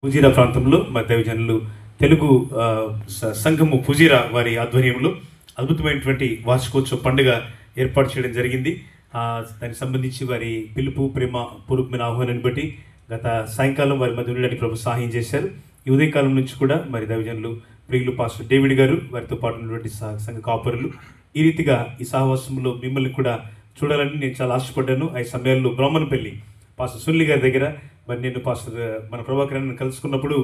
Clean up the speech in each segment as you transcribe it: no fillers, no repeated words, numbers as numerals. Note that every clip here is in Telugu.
ఫుజీరా ప్రాంతంలో మా దైవజనులు తెలుగు సంఘము ఫుజీరా వారి ఆధ్వర్యంలో అద్భుతమైనటువంటి వార్షికోత్సవ పండుగ ఏర్పాటు చేయడం జరిగింది. దానికి సంబంధించి వారి పిలుపు ప్రేమ పూర్వకమైన ఆహ్వానాన్ని బట్టి గత సాయంకాలం వారి మధ్య ఉండడానికి ప్రభు సహాయం చేశారు. ఈ ఉదయకాలం నుంచి కూడా మరి దైవజనులు ప్రియులు పాస్టర్ డేవిడ్ గారు వారితో పాటు ఉన్నటువంటి సంఘ కాపరులు ఈ రీతిగా ఈ సహవాసంలో మిమ్మల్ని కూడా చూడాలని నేను చాలా ఆశపడ్డాను. ఆ సమయాల్లో బ్రాహ్మణపల్లి పాస్టర్ సుల్లి గారి దగ్గర మరి నేను పాస్టర్ మన ప్రభాకరాన్ని కలుసుకున్నప్పుడు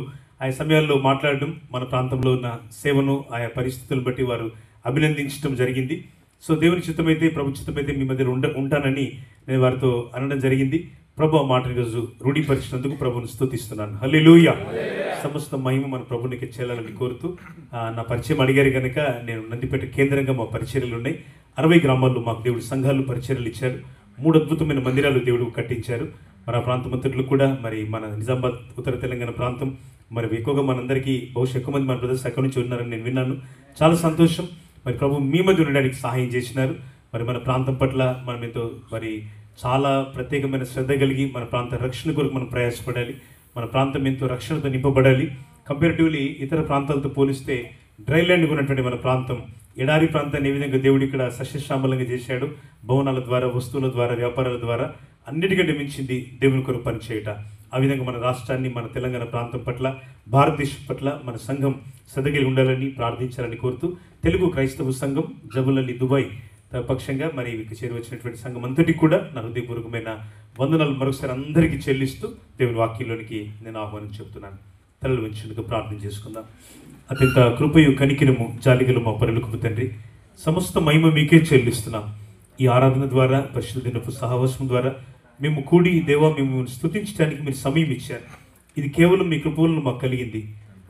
ఆ సమయాల్లో మాట్లాడడం, మన ప్రాంతంలో ఉన్న సేవను ఆయా పరిస్థితులను బట్టి వారు అభినందించడం జరిగింది. సో దేవుని చిత్తమైతే ప్రభు చిత్తమైతే మీ మధ్య ఉంటానని నేను వారితో అనడం జరిగింది. ప్రభు ఆ మాట ఈరోజు రూఢీపరిచినందుకు ప్రభుని స్తుతిస్తున్నాను. హల్లెలూయా. సమస్త మహిమ మన ప్రభునికి చేయాలని కోరుతూ నా పరిచయం అడిగారు కనుక నేను నందిపేట కేంద్రంగా మా పరిచర్యలు ఉన్నాయి. 60 గ్రామాల్లో మాకు దేవుడు సంఘాలు పరిచర్యలు ఇచ్చారు. 3 అద్భుతమైన మందిరాలు దేవుడు కట్టించారు. మన ప్రాంత మంత్రులు కూడా మరి మన నిజామాబాద్ ఉత్తర తెలంగాణ ప్రాంతం మరి ఎక్కువగా మనందరికీ బహుశా ఎక్కువ మంది మన బ్రదర్స్ అక్కడి నుంచి ఉన్నారని నేను విన్నాను. చాలా సంతోషం. మరి ప్రభు మీ మధ్య ఉండడానికి సహాయం చేసినారు. మరి మన ప్రాంతం పట్ల మనం ఎంతో మరి చాలా ప్రత్యేకమైన శ్రద్ధ కలిగి మన ప్రాంత రక్షణ కొరకు మనం ప్రయాసపడాలి. మన ప్రాంతం ఎంతో రక్షణతో నింపబడాలి. కంపారిటివ్లీ ఇతర ప్రాంతాలతో పోలిస్తే డ్రైల్యాండ్గా ఉన్నటువంటి మన ప్రాంతం ఎడారి ప్రాంతాన్ని ఏ విధంగా దేవుడు ఇక్కడ సస్యశ్యామలంగా చేశాడు, భవనాల ద్వారా, వస్తువుల ద్వారా, వ్యాపారాల ద్వారా అన్నిటికంటే మించింది దేవుని కొరకు పనిచేయట. ఆ విధంగా మన రాష్ట్రాన్ని, మన తెలంగాణ ప్రాంతం పట్ల, భారతదేశం పట్ల మన సంఘం సదగిలి ఉండాలని ప్రార్థించాలని కోరుతూ తెలుగు క్రైస్తవ సంఘం జబులల్లి దుబాయ్ పక్షంగా మరి చేరువచ్చినటువంటి సంఘం అంతటికి కూడా నా హృదయపూర్వకమైన వందనాలు మరొకసారి అందరికీ చెల్లిస్తూ దేవుని వాక్యంలోనికి నేను ఆహ్వానం చెబుతున్నాను. తలలు వంచుటకు ప్రార్థన చేసుకుందాం. అత్యంత కృపయు కనికిరము జాలిగలు మా పరులకు తండ్రి, సమస్త మహిమ మీకే చెల్లిస్తున్నాం. ఈ ఆరాధన ద్వారా, పరిశుద్ధ దినపు సహవాసం ద్వారా మేము కూడి దేవా మేము స్తుతించడానికి మీరు సమయం ఇచ్చారు. ఇది కేవలం మీ కృపలను మాకు కలిగింది.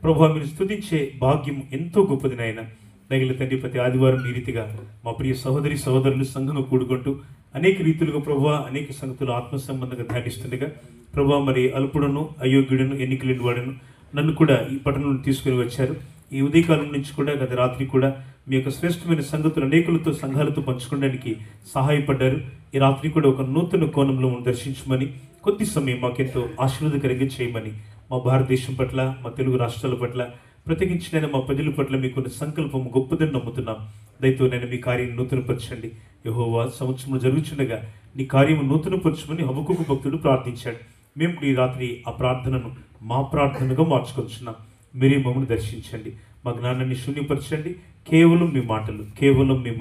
ప్రభువా, మీరు స్తుతించే భాగ్యం ఎంతో గొప్పది నాయన. తగిన తండ్రి, ప్రతి ఆదివారం ఈ రీతిగా మా ప్రియ సహోదరి సహోదరులు సంఘంగా కూడుకుంటూ అనేక రీతులుగా ప్రభువా అనేక సంగతులు ఆత్మ సంబంధంగా ధ్యానిస్తుండగా ప్రభువా మరి అల్పుడను అయోగ్యుడను ఎన్నికలేని వాడను నన్ను కూడా ఈ పట్టణం తీసుకుని వచ్చారు. ఈ ఉదయకాలం నుంచి కూడా గత రాత్రి కూడా మీ యొక్క శ్రేష్టమైన సంగతులు అనేకులతో సంఘాలతో పంచుకోవడానికి సహాయపడ్డారు. ఈ రాత్రి కూడా ఒక నూతన కోణంలో దర్శించమని, కొద్ది సమయం మాకెంతో ఆశీర్వాదకరంగా చేయమని, మా భారతదేశం పట్ల, మా తెలుగు రాష్ట్రాల పట్ల, ప్రత్యేకించిన మా ప్రజల పట్ల మీకున్న సంకల్పం గొప్పదని నమ్ముతున్నాం. దయతో నేను మీ కార్యం నూతనపరచండి. యెహోవా, సంవత్సరంలో జరుగుతుండగా నీ కార్యం నూతనపరచమని హబక్కూకు భక్తుడు ప్రార్థించాడు. మేము ఈ రాత్రి ఆ ప్రార్థనను మా ప్రార్థనగా మార్చుకొచ్చున్నాం. మీరే మమ్మల్ని దర్శించండి, మా జ్ఞానాన్ని శూన్యపరచండి. కేవలం మీ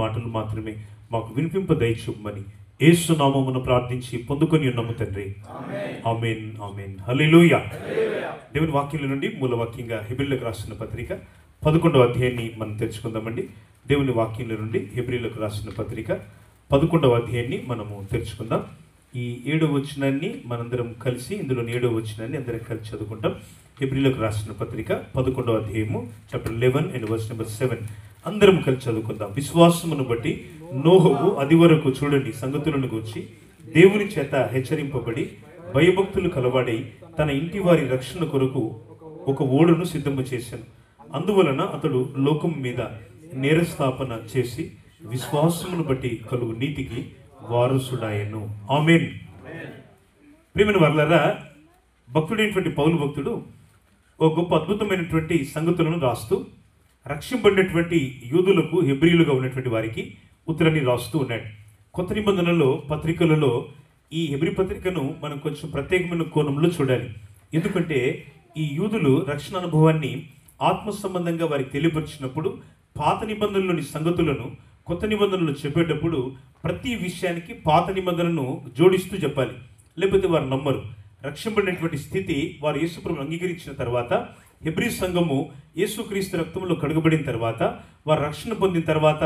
మాటలు మాత్రమే మాకు వినిపింప దయచూపమని యేసు నామమున ప్రార్థించి పొందుకొని ఉన్నాము తండ్రి. ఆమేన్, ఆమేన్, హల్లెలూయా. దేవుని వాక్యం నుండి మూలవాక్యంగా హెబ్రీయులకు రాసిన పత్రిక 11వ అధ్యాయాన్ని మనం తెరుచుకుందామండి. దేవుని వాక్యం నుండి హెబ్రీయులకు రాసిన పత్రిక 11వ అధ్యాయాన్ని మనము తెరుచుకుందాం. ఈ 7వ వచనాన్ని మనందరం కలిసి, ఇందులో 7వ వచనాన్ని అందరం కలిసి చదువుకుంటాం. హెబ్రీయులకు రాసిన పత్రిక 11వ అధ్యాయము చాప్టర్ 11 అండ్ వర్స్ నెంబర్ 7 అందరం కలిసి చదువుకుందాం. విశ్వాసమును బట్టి నోహువు అది వరకు చూడండి సంగతులను గూర్చి దేవుని చేత హెచ్చరింపబడి భయభక్తులు కలవాడై తన ఇంటి వారి రక్షణ కొరకు ఒక ఓడను సిద్ధము చేశాను. అందువలన అతడు లోకం మీద నేరస్థాపన చేసి విశ్వాసమును బట్టి కలుగు నీతికి వారసుడాయను. ఆమేన్. ప్రియమైన వర్లారా, భక్తుడైనటువంటి పౌలు భక్తుడు ఒక గొప్ప అద్భుతమైనటువంటి సంగతులను రాస్తూ రక్షింపడినటువంటి యూదులకు, హెబ్రీయులుగా ఉన్నటువంటి వారికి ఉత్తరాన్ని రాస్తూ ఉన్నాడు. కొత్త నిబంధనలో పత్రికలలో ఈ హెబ్రీ పత్రికను మనం కొంచెం ప్రత్యేకమైన కోణంలో చూడాలి. ఎందుకంటే ఈ యూదులు రక్షణ అనుభవాన్ని ఆత్మ సంబంధంగా వారికి తెలియపరిచినప్పుడు పాత నిబంధనలోని సంగతులను కొత్త నిబంధనలు చెప్పేటప్పుడు ప్రతి విషయానికి పాత నిబంధనను జోడిస్తూ చెప్పాలి, లేకపోతే వారు నమ్మరు. రక్షింపడినటువంటి స్థితి వారు యేసుప్రభువును అంగీకరించిన తర్వాత, హెబ్రీ సంఘము యేసుక్రీస్తు రక్తంలో కడుగబడిన తర్వాత, వారు రక్షణ పొందిన తర్వాత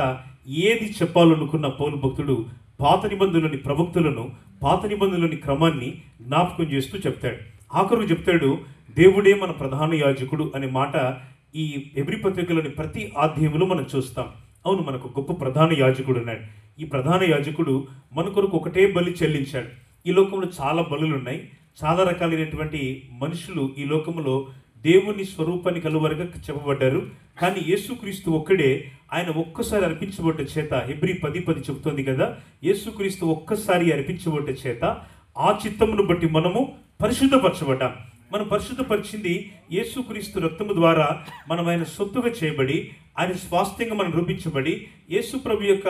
ఏది చెప్పాలనుకున్న పౌలు భక్తుడు పాత నిబంధనలోని ప్రవక్తులను, పాత నిబంధనలోని క్రమాన్ని జ్ఞాపకం చేస్తూ చెప్తాడు. ఆఖరు చెప్తాడు, దేవుడే మన ప్రధాన యాజకుడు అనే మాట ఈ హెబ్రీ పత్రికలోని ప్రతి అధ్యాయంలో మనం చూస్తాం. అవును, మనకు గొప్ప ప్రధాన యాజకుడు ఉన్నాడు. ఈ ప్రధాన యాజకుడు మన కొరకు ఒకటే బలి చెల్లించాడు. ఈ లోకంలో చాలా బలులు ఉన్నాయి, చాలా రకాలైనటువంటి మనుషులు ఈ లోకంలో దేవుని స్వరూపాన్ని కలువరగా చెప్పబడ్డారు. కానీ యేసుక్రీస్తు ఒక్కడే, ఆయన ఒక్కసారి అర్పించబడ్డ చేత, హెబ్రీ 10:10 చెబుతోంది కదా, యేసుక్రీస్తు ఒక్కసారి అర్పించబడ్డ చేత ఆ చిత్తమును బట్టి మనము పరిశుద్ధపరచబడ్డాం. మనం పరిశుద్ధపరిచింది యేసుక్రీస్తు రక్తము ద్వారా మనం ఆయన సొత్తుగా చేయబడి, ఆయన స్వాస్థ్యంగా మనం రూపించబడి, యేసు ప్రభు యొక్క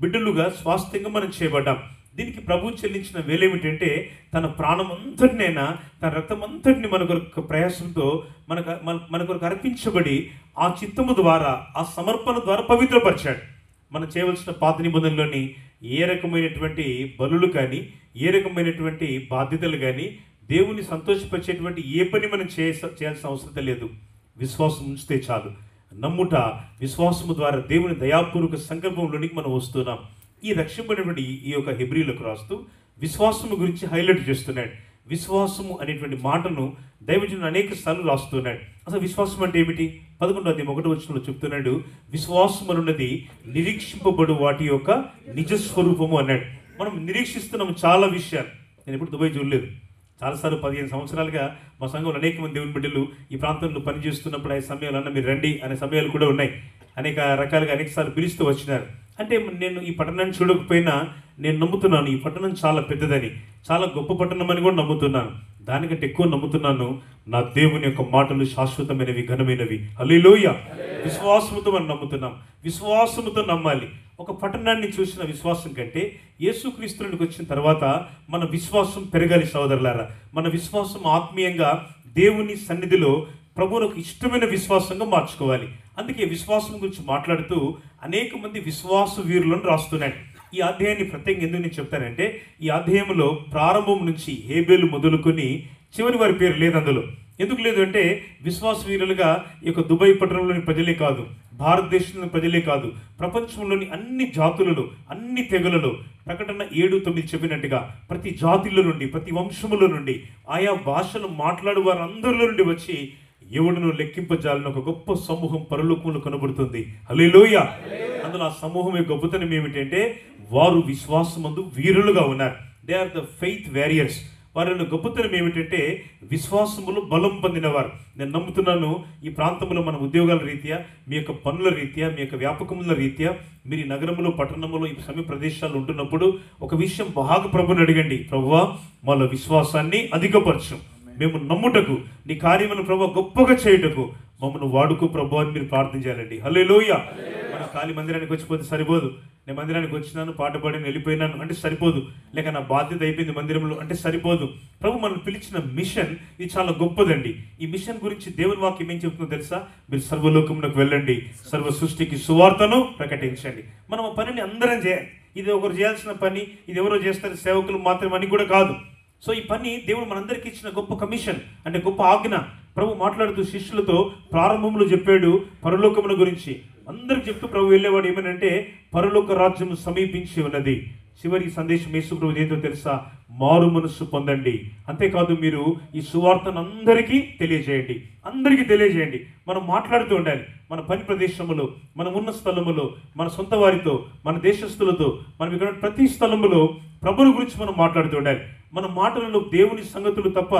బిడ్డలుగా స్వాస్థ్యంగా మనం చేయబడ్డాం. దీనికి ప్రభు చెల్లించిన వేలేమిటంటే తన ప్రాణం అంతటినైనా, తన రక్తం అంతటిని మన కొరకు ప్రయాసంతో మన కొరకు అర్పించబడి, ఆ చిత్తము ద్వారా, ఆ సమర్పణ ద్వారా పవిత్రపరిచాడు. మనం చేయవలసిన పాత నిబంధనలోని ఏ రకమైనటువంటి బలులు కానీ, ఏ రకమైనటువంటి బాధ్యతలు కానీ, దేవుని సంతోషపరిచేటువంటి ఏ పని మనం చేయాల్సిన అవసరం లేదు. విశ్వాసం ఉంచితే చాలు. నమ్ముట, విశ్వాసము ద్వారా దేవుని దయాపూర్వక సంకల్పంలోనికి మనం వస్తున్నాం. ఈ రక్షింపబడినటువంటి ఈ యొక్క హెబ్రీలకు రాస్తూ విశ్వాసము గురించి హైలైట్ చేస్తున్నాడు. విశ్వాసము అనేటువంటి మాటను దైవజనుడు అనేక సార్లు రాస్తున్నాడు. అసలు విశ్వాసం అంటే ఏమిటి? 11:1 చెప్తున్నాడు, విశ్వాసం అనున్నది నిరీక్షింపబడు వాటి యొక్క నిజస్వరూపము అన్నాడు. మనం నిరీక్షిస్తున్నాము చాలా విషయాలు. నేను ఎప్పుడు దుబాయ్ చూడలేదు. చాలాసార్లు 15 సంవత్సరాలుగా మా సంఘంలో అనేక మంది దేవుని బిడ్డలు ఈ ప్రాంతంలో పనిచేస్తున్నప్పుడు ఆ సమయాలు అన్న మీరు రండి అనే సమయాలు కూడా ఉన్నాయి. అనేక రకాలుగా అనేకసార్లు పిలుస్తూ వచ్చినారు. అంటే నేను ఈ పట్టణాన్ని చూడకపోయినా నేను నమ్ముతున్నాను ఈ పట్టణం చాలా పెద్దదని, చాలా గొప్ప పట్టణం అని కూడా నమ్ముతున్నాను. దానికంటే ఎక్కువ నమ్ముతున్నాను నా దేవుని యొక్క మాటలు శాశ్వతమైనవి, ఘనమైనవి. హల్లెలూయా. విశ్వాసముతో మనం నమ్ముతున్నాం. విశ్వాసముతో నమ్మాలి. ఒక పట్టణాన్ని చూసిన విశ్వాసం కంటే యేసుక్రీస్తునికి వచ్చిన తర్వాత మన విశ్వాసం పెరగాలి సోదరులారా. మన విశ్వాసం ఆత్మీయంగా దేవుని సన్నిధిలో ప్రభువులకు ఇష్టమైన విశ్వాసంగా మార్చుకోవాలి. అందుకే విశ్వాసం గురించి మాట్లాడుతూ అనేక మంది విశ్వాస వీరులను రాస్తున్నాడు. ఈ అధ్యాయాన్ని ప్రత్యేకంగా ఎందుకు నేను చెప్తానంటే, ఈ అధ్యాయంలో ప్రారంభం నుంచి హేబేలు మొదలుకొని చివరి వారి పేరు లేదు అందులో. ఎందుకు లేదు అంటే, విశ్వాస వీరులుగా ఈ యొక్క దుబాయ్ పట్టణంలోని ప్రజలే కాదు, భారతదేశంలోని ప్రజలే కాదు, ప్రపంచంలోని అన్ని జాతులలో, అన్ని తెగలలో, ప్రకటన 7:9 చెప్పినట్టుగా ప్రతి జాతిలో నుండి, ప్రతి వంశముల నుండి, ఆయా భాషలు మాట్లాడు వారందరిలో నుండి వచ్చి ఎవడును లెక్కింపజాలని ఒక గొప్ప సమూహం పరలోకంలో కనబడుతుంది. హల్లెలూయా. అందులో ఆ సమూహం యొక్క గొప్పతనం ఏమిటంటే, వారు విశ్వాసమందు వీరులుగా ఉన్నారు. They are the faith warriors. వారి గొప్పతనం ఏమిటంటే విశ్వాసములో బలం పొందినవారు. నేను నమ్ముతున్నాను ఈ ప్రాంతంలో మన ఉద్యోగాల రీత్యా, మీ యొక్క పనుల రీత్యా, మీ యొక్క వ్యాపకముల రీత్యా మీరు ఈ నగరంలో, పట్టణంలో, ఈ సమీప ప్రదేశాల్లో ఉంటున్నప్పుడు ఒక విషయం బాగా ప్రభుని అడగండి, ప్రభువా వాళ్ళ విశ్వాసాన్ని అధికపరచు, మేము నమ్ముటకు, నీ కార్యమును ప్రభు గొప్పగా చేయుటకు మమ్మల్ని వాడుకో ప్రభు అని మీరు ప్రార్థన చేయాలండి. హల్లెలూయా. మన ఖాళీ మందిరానికి వచ్చిపోతే సరిపోదు. నేను మందిరానికి వచ్చినాను, పాట పాడిని వెళ్ళిపోయినాను అంటే సరిపోదు. లేక నా బాధ్యత అయిపోయింది మందిరంలో అంటే సరిపోదు. ప్రభు మనల్ని పిలిచిన మిషన్ ఇది చాలా గొప్పదండి. ఈ మిషన్ గురించి దేవుని వాక్యం ఏం చెప్తుందో తెలుసా? మీరు సర్వలోకమునకు వెళ్ళండి, సర్వ సృష్టికి సువార్తను ప్రకటించండి. మనం ఆ పనిని అందరం చేయాలి. ఇది ఒకరు చేయాల్సిన పని, ఇది ఎవరో చేస్తారు సేవకులు మాత్రమే అని కూడా కాదు. సో ఈ పని దేవుడు మనందరికీ ఇచ్చిన గొప్ప కమిషన్, అంటే గొప్ప ఆజ్ఞ. ప్రభు మాట్లాడుతూ శిష్యులతో ప్రారంభంలో చెప్పాడు పరలోకముల గురించి. అందరికి చెప్తూ ప్రభు వెళ్ళేవాడు ఏమనంటే, పరలోక రాజ్యం సమీపించి ఉన్నది. చివరి సందేశం యేసు ప్రభు ఏంటో తెలుసా? మారు మనస్సు పొందండి. అంతేకాదు మీరు ఈ సువార్తను అందరికీ తెలియజేయండి, అందరికీ తెలియజేయండి. మనం మాట్లాడుతూ ఉండాలి. మన పని ప్రదేశములో, మనం ఉన్న స్థలములో, మన సొంత వారితో, మన దేశస్తులతో, మనం ఇక్కడ ప్రతి స్థలములో ప్రభుని గురించి మనం మాట్లాడుతూ ఉండాలి. మన మాటలలో దేవుని సంగతులు తప్ప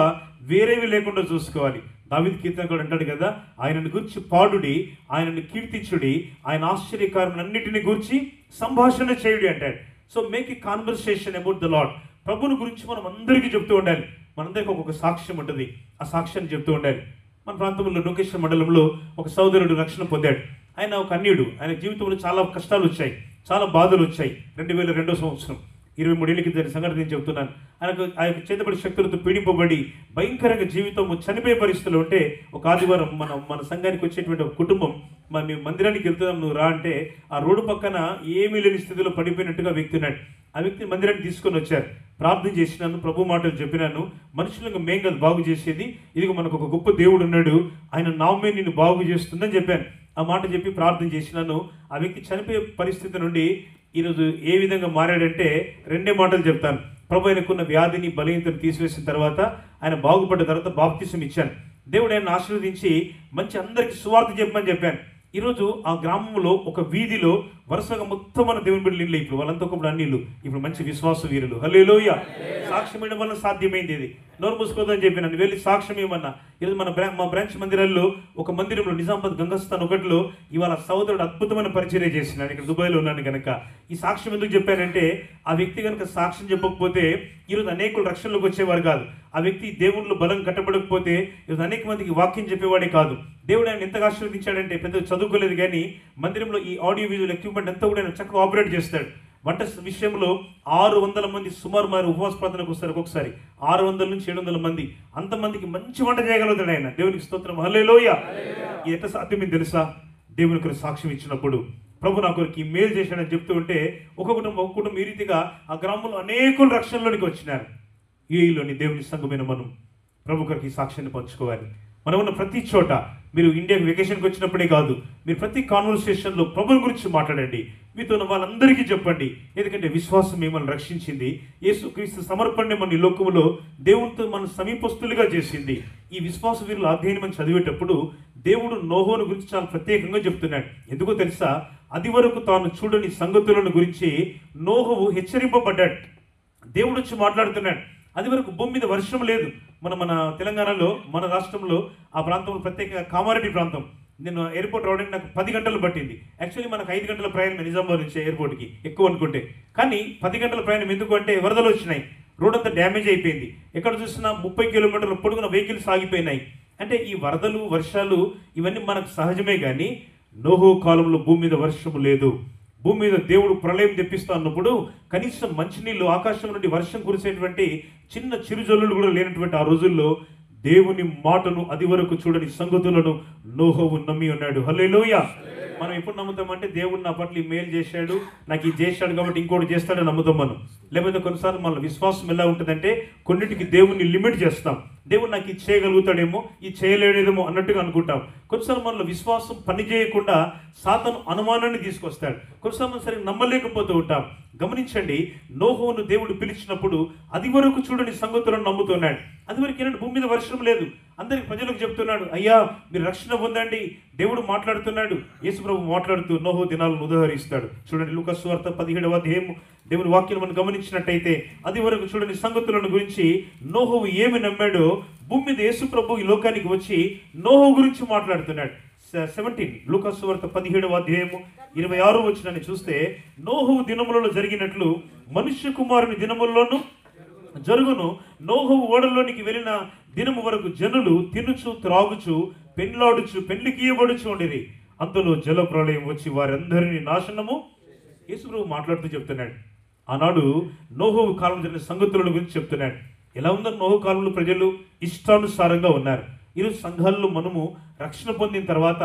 వేరేవి లేకుండా చూసుకోవాలి. దావీదు కీర్తనకుడు అంటాడు కదా, ఆయనను గురించి పాడుడి, ఆయనను కీర్తించుడి, ఆయన ఆశ్చర్యకార్యములన్నిటిని గురించి సంభాషణ చేయుడి అంటాడు. So make a conversation about the lord. ప్రభుని గురించి మనం అందరికీ చెప్తూ ఉండాలి. మనందరికీ ఒక్కొక్క సాక్ష్యం ఉంటుంది, ఆ సాక్ష్యాన్ని చెప్తూ ఉండాలి. మన ప్రాంతంలో లోకేశ్వర మండలంలో ఒక సోదరుడు రక్షణ పొందాడు. ఆయన ఒక అన్యుడు. ఆయన జీవితంలో చాలా కష్టాలు వచ్చాయి, చాలా బాధలు వచ్చాయి. 2002 సంవత్సరం 23 ఏళ్ళ కింద సంఘటన నేను చెప్తున్నాను. ఆయనకు ఆ యొక్క చేతబడి శక్తులతో పీడింపబడి భయంకరంగా జీవితం చనిపోయే పరిస్థితులు ఉంటే, ఒక ఆదివారం మన సంఘానికి వచ్చేటువంటి ఒక కుటుంబం, మేము మందిరానికి వెళ్తున్నాం నువ్వు రా అంటే, ఆ రోడ్డు పక్కన ఏమీ లేని స్థితిలో పడిపోయినట్టుగా వ్యక్తి ఉన్నాడు. ఆ వ్యక్తిని మందిరానికి తీసుకొని వచ్చారు. ప్రార్థన చేసినాను, ప్రభు మాటలు చెప్పినాను. మనుషులకు మేం కదా బాగు చేసేది, ఇదిగో మనకు ఒక గొప్ప దేవుడు ఉన్నాడు, ఆయన నామే నిన్ను బాగు చేస్తుందని చెప్పాను. ఆ మాట చెప్పి ప్రార్థన చేసినాను. ఆ వ్యక్తి చనిపోయే పరిస్థితి నుండి ఈరోజు ఏ విధంగా మారాడంటే, 2 మాటలు చెప్తాను. ప్రభు ఆయనకున్న వ్యాధిని, బలహీనతను తీసివేసిన తర్వాత, ఆయన బాగుపడ్డ తర్వాత బాప్తిసం ఇచ్చాను. దేవుడు ఆయన ఆశీర్వదించి మంచి అందరికీ సువార్త చెప్పమని చెప్పాను. ఈరోజు ఆ గ్రామంలో ఒక వీధిలో వరుసగా మొత్తం మన దేవుని బిడ్డలు ఇల్లు, ఇప్పుడు వాళ్ళంతా ఒకప్పుడు అన్నిళ్ళు ఇప్పుడు మంచి విశ్వాస వీరులు. హల్లెలూయ. సాక్ష్యం ఇవ్వడం వల్ల సాధ్యమైంది. ఇది నోరు మూసుకోదని చెప్పి నన్ను వెళ్ళి సాక్ష్యం ఇవ్వమన్నా. ఈరోజు మా బ్రాంచ్ మందిరాల్లో ఒక మందిరంలో నిజామాబాద్ గంగస్థాన్ ఒకటిలో ఇవాళ సహోదరుడు అద్భుతమైన పరిచర్య చేసినాడు. ఇక్కడ దుబాయ్లో ఉన్నాను కనుక ఈ సాక్ష్యం ఎందుకు చెప్పానంటే, ఆ వ్యక్తి కనుక సాక్ష్యం చెప్పకపోతే ఈరోజు అనేకులు రక్షణలోకి వచ్చేవారు కాదు. ఆ వ్యక్తి దేవుళ్ళు బలం కట్టబడకపోతే ఈరోజు అనేక మందికి వాక్యం చెప్పేవాడే కాదు. దేవుడు ఆయన ఎంతగా ఆశీర్వదించాడంటే, పెద్ద చదువుకోలేదు కానీ మందిరంలో ఈ ఆడియో విజువల్ ఎక్విప్మెంట్ అంతా కూడా ఆయన చక్కగా ఆపరేట్ చేస్తాడు. వంట విషయంలో 600 మంది సుమారు ఉపవాస ప్రార్థనకు వస్తారు. ఒక్కొక్కసారి 600 నుంచి 700 మంది, అంతమందికి మంచి వంట చేయగలుగుతాడు ఆయన. దేవునికి స్తోత్రం. హల్లెలూయ. ఇది ఎట్లా సాధ్యమని తెలుసా? దేవుని కొరకు సాక్ష్యం ఇచ్చినప్పుడు, ప్రభు నా కొరకు ఈ మేలు చేశాడని చెప్తూ ఉంటే ఒక కుటుంబం ఈ రీతిగా ఆ గ్రామంలో అనేకులు రక్షణలోనికి వచ్చినారు. యూఏఈలోని దేవుని సంఘమైన మనం ప్రభు కొరకు ఈ సాక్ష్యాన్ని పంచుకోవాలి. మనం ఉన్న ప్రతి చోట, మీరు ఇండియాకి వెకేషన్కి వచ్చినప్పుడే కాదు, మీరు ప్రతి కాన్వర్సేషన్లో ప్రభుని గురించి మాట్లాడండి. మీతో ఉన్న వాళ్ళందరికీ చెప్పండి. ఎందుకంటే విశ్వాసం మిమ్మల్ని రక్షించింది. యేసుక్రీస్తు సమర్పణని మన ఈ లోకంలో దేవునితో మన సమీపస్తులుగా చేసింది. ఈ విశ్వాస వీరుల అధ్యయనం చదివేటప్పుడు దేవుడు నోహోను గురించి చాలా ప్రత్యేకంగా చెప్తున్నాడు. ఎందుకో తెలుసా? అది వరకు తాను చూడని సంగతులను గురించి నోహువు హెచ్చరింపబడ్డాడు. దేవుడు వచ్చి మాట్లాడుతున్నాడు. అది వరకు భూమి మీద వర్షం లేదు. మన తెలంగాణలో, మన రాష్ట్రంలో, ఆ ప్రాంతంలో ప్రత్యేకంగా కామారెడ్డి ప్రాంతం, నేను ఎయిర్పోర్ట్ రావడానికి నాకు 10 గంటలు పట్టింది. యాక్చువల్లీ మనకు 5 గంటల ప్రయాణం నిజామాబాద్ నుంచి ఎయిర్పోర్ట్కి ఎక్కువ అనుకుంటే, కానీ 10 గంటల ప్రయాణం ఎందుకు అంటే వరదలు వచ్చినాయి, రోడ్ అంతా డ్యామేజ్ అయిపోయింది. ఎక్కడ చూసినా 30 కిలోమీటర్ల పొడుగున వెహికల్స్ ఆగిపోయినాయి. అంటే ఈ వరదలు, వర్షాలు ఇవన్నీ మనకు సహజమే. కానీ నోహు కాలంలో భూమి మీద వర్షము లేదు. భూమి మీద దేవుడు ప్రళయం తెప్పిస్తా అన్నప్పుడు కనీసం మంచినీళ్ళు ఆకాశం నుండి వర్షం కురిసేటువంటి చిన్న చిరుజల్లులు కూడా లేనటువంటి ఆ రోజుల్లో దేవుని మాటను, అది వరకు చూడని సంగతులను నోహువు నమ్మి ఉన్నాడు. హల్లెలూయా. మనం ఎప్పుడు నమ్ముతామంటే, దేవుడు నా పట్ల ఈ మేలు చేశాడు, నాకు ఇది చేశాడు కాబట్టి ఇంకోటి చేస్తాడని నమ్ముతాం మనం. లేకపోతే కొన్నిసార్లు మన విశ్వాసం ఎలా ఉంటుందంటే, కొన్నిటికి దేవుణ్ణి లిమిట్ చేస్తాం. దేవుడు నాకు ఇది చేయగలుగుతాడేమో, ఇది చేయలేడేమో అన్నట్టుగా అనుకుంటాం. కొన్నిసార్లు మనలో విశ్వాసం పని చేయకుండా సాతాను అనుమానాన్ని తీసుకొస్తాడు. కొన్నిసార్లు సరిగ్గా నమ్మలేకపోతూ ఉంటాం. గమనించండి, నోహువును దేవుడు పిలిచినప్పుడు అది వరకు చూడని సంగతులను నమ్ముతున్నాడు. అది వరకు ఏంటంటే భూమి మీద వర్షం లేదు. అందరికి ప్రజలకు చెప్తున్నాడు, అయ్యా మీరు రక్షణ పొందండి, దేవుడు మాట్లాడుతున్నాడు. యేసుప్రభు మాట్లాడుతూ నోహు దినాలను ఉదాహరిస్తాడు. చూడండి, లూకా సువార్త 17వ అధ్యాయం దేవుని వాక్యం మనం గమనించినట్టయితే, అది వరకు చూడని సంగతులను గురించి నోహువు ఏమి నమ్మాడో భూమి మీద యేసుప్రభు ఈ లోకానికి వచ్చి నోహు గురించి మాట్లాడుతున్నాడు. 17 లూకా సువార్త 17వ అధ్యాయము 26వ వచనాన్ని చూస్తే, నోహు దినములలో జరిగినట్లు మనుష్య కుమారుని దినముల్లోనూ జరుగును. నోహువు ఓడలోనికి వెళ్ళిన దినము వరకు జనులు తినుచు, త్రాగుచు, పెండ్లాడుచు, పెండ్లికియబడుచు ఉండిరి. అందులో జల ప్రళయం వచ్చి వారందరినీ నాశనము. యేసుప్రభు మాట్లాడుతూ చెప్తున్నాడు. ఆనాడు నోహువు కాలం జరిగిన సంగతుల గురించి చెప్తున్నాడు. ఎలా ఉందని నోహు కాలంలో ప్రజలు ఇష్టానుసారంగా ఉన్నారు. ఈరోజు సంఘాల్లో మనము రక్షణ పొందిన తర్వాత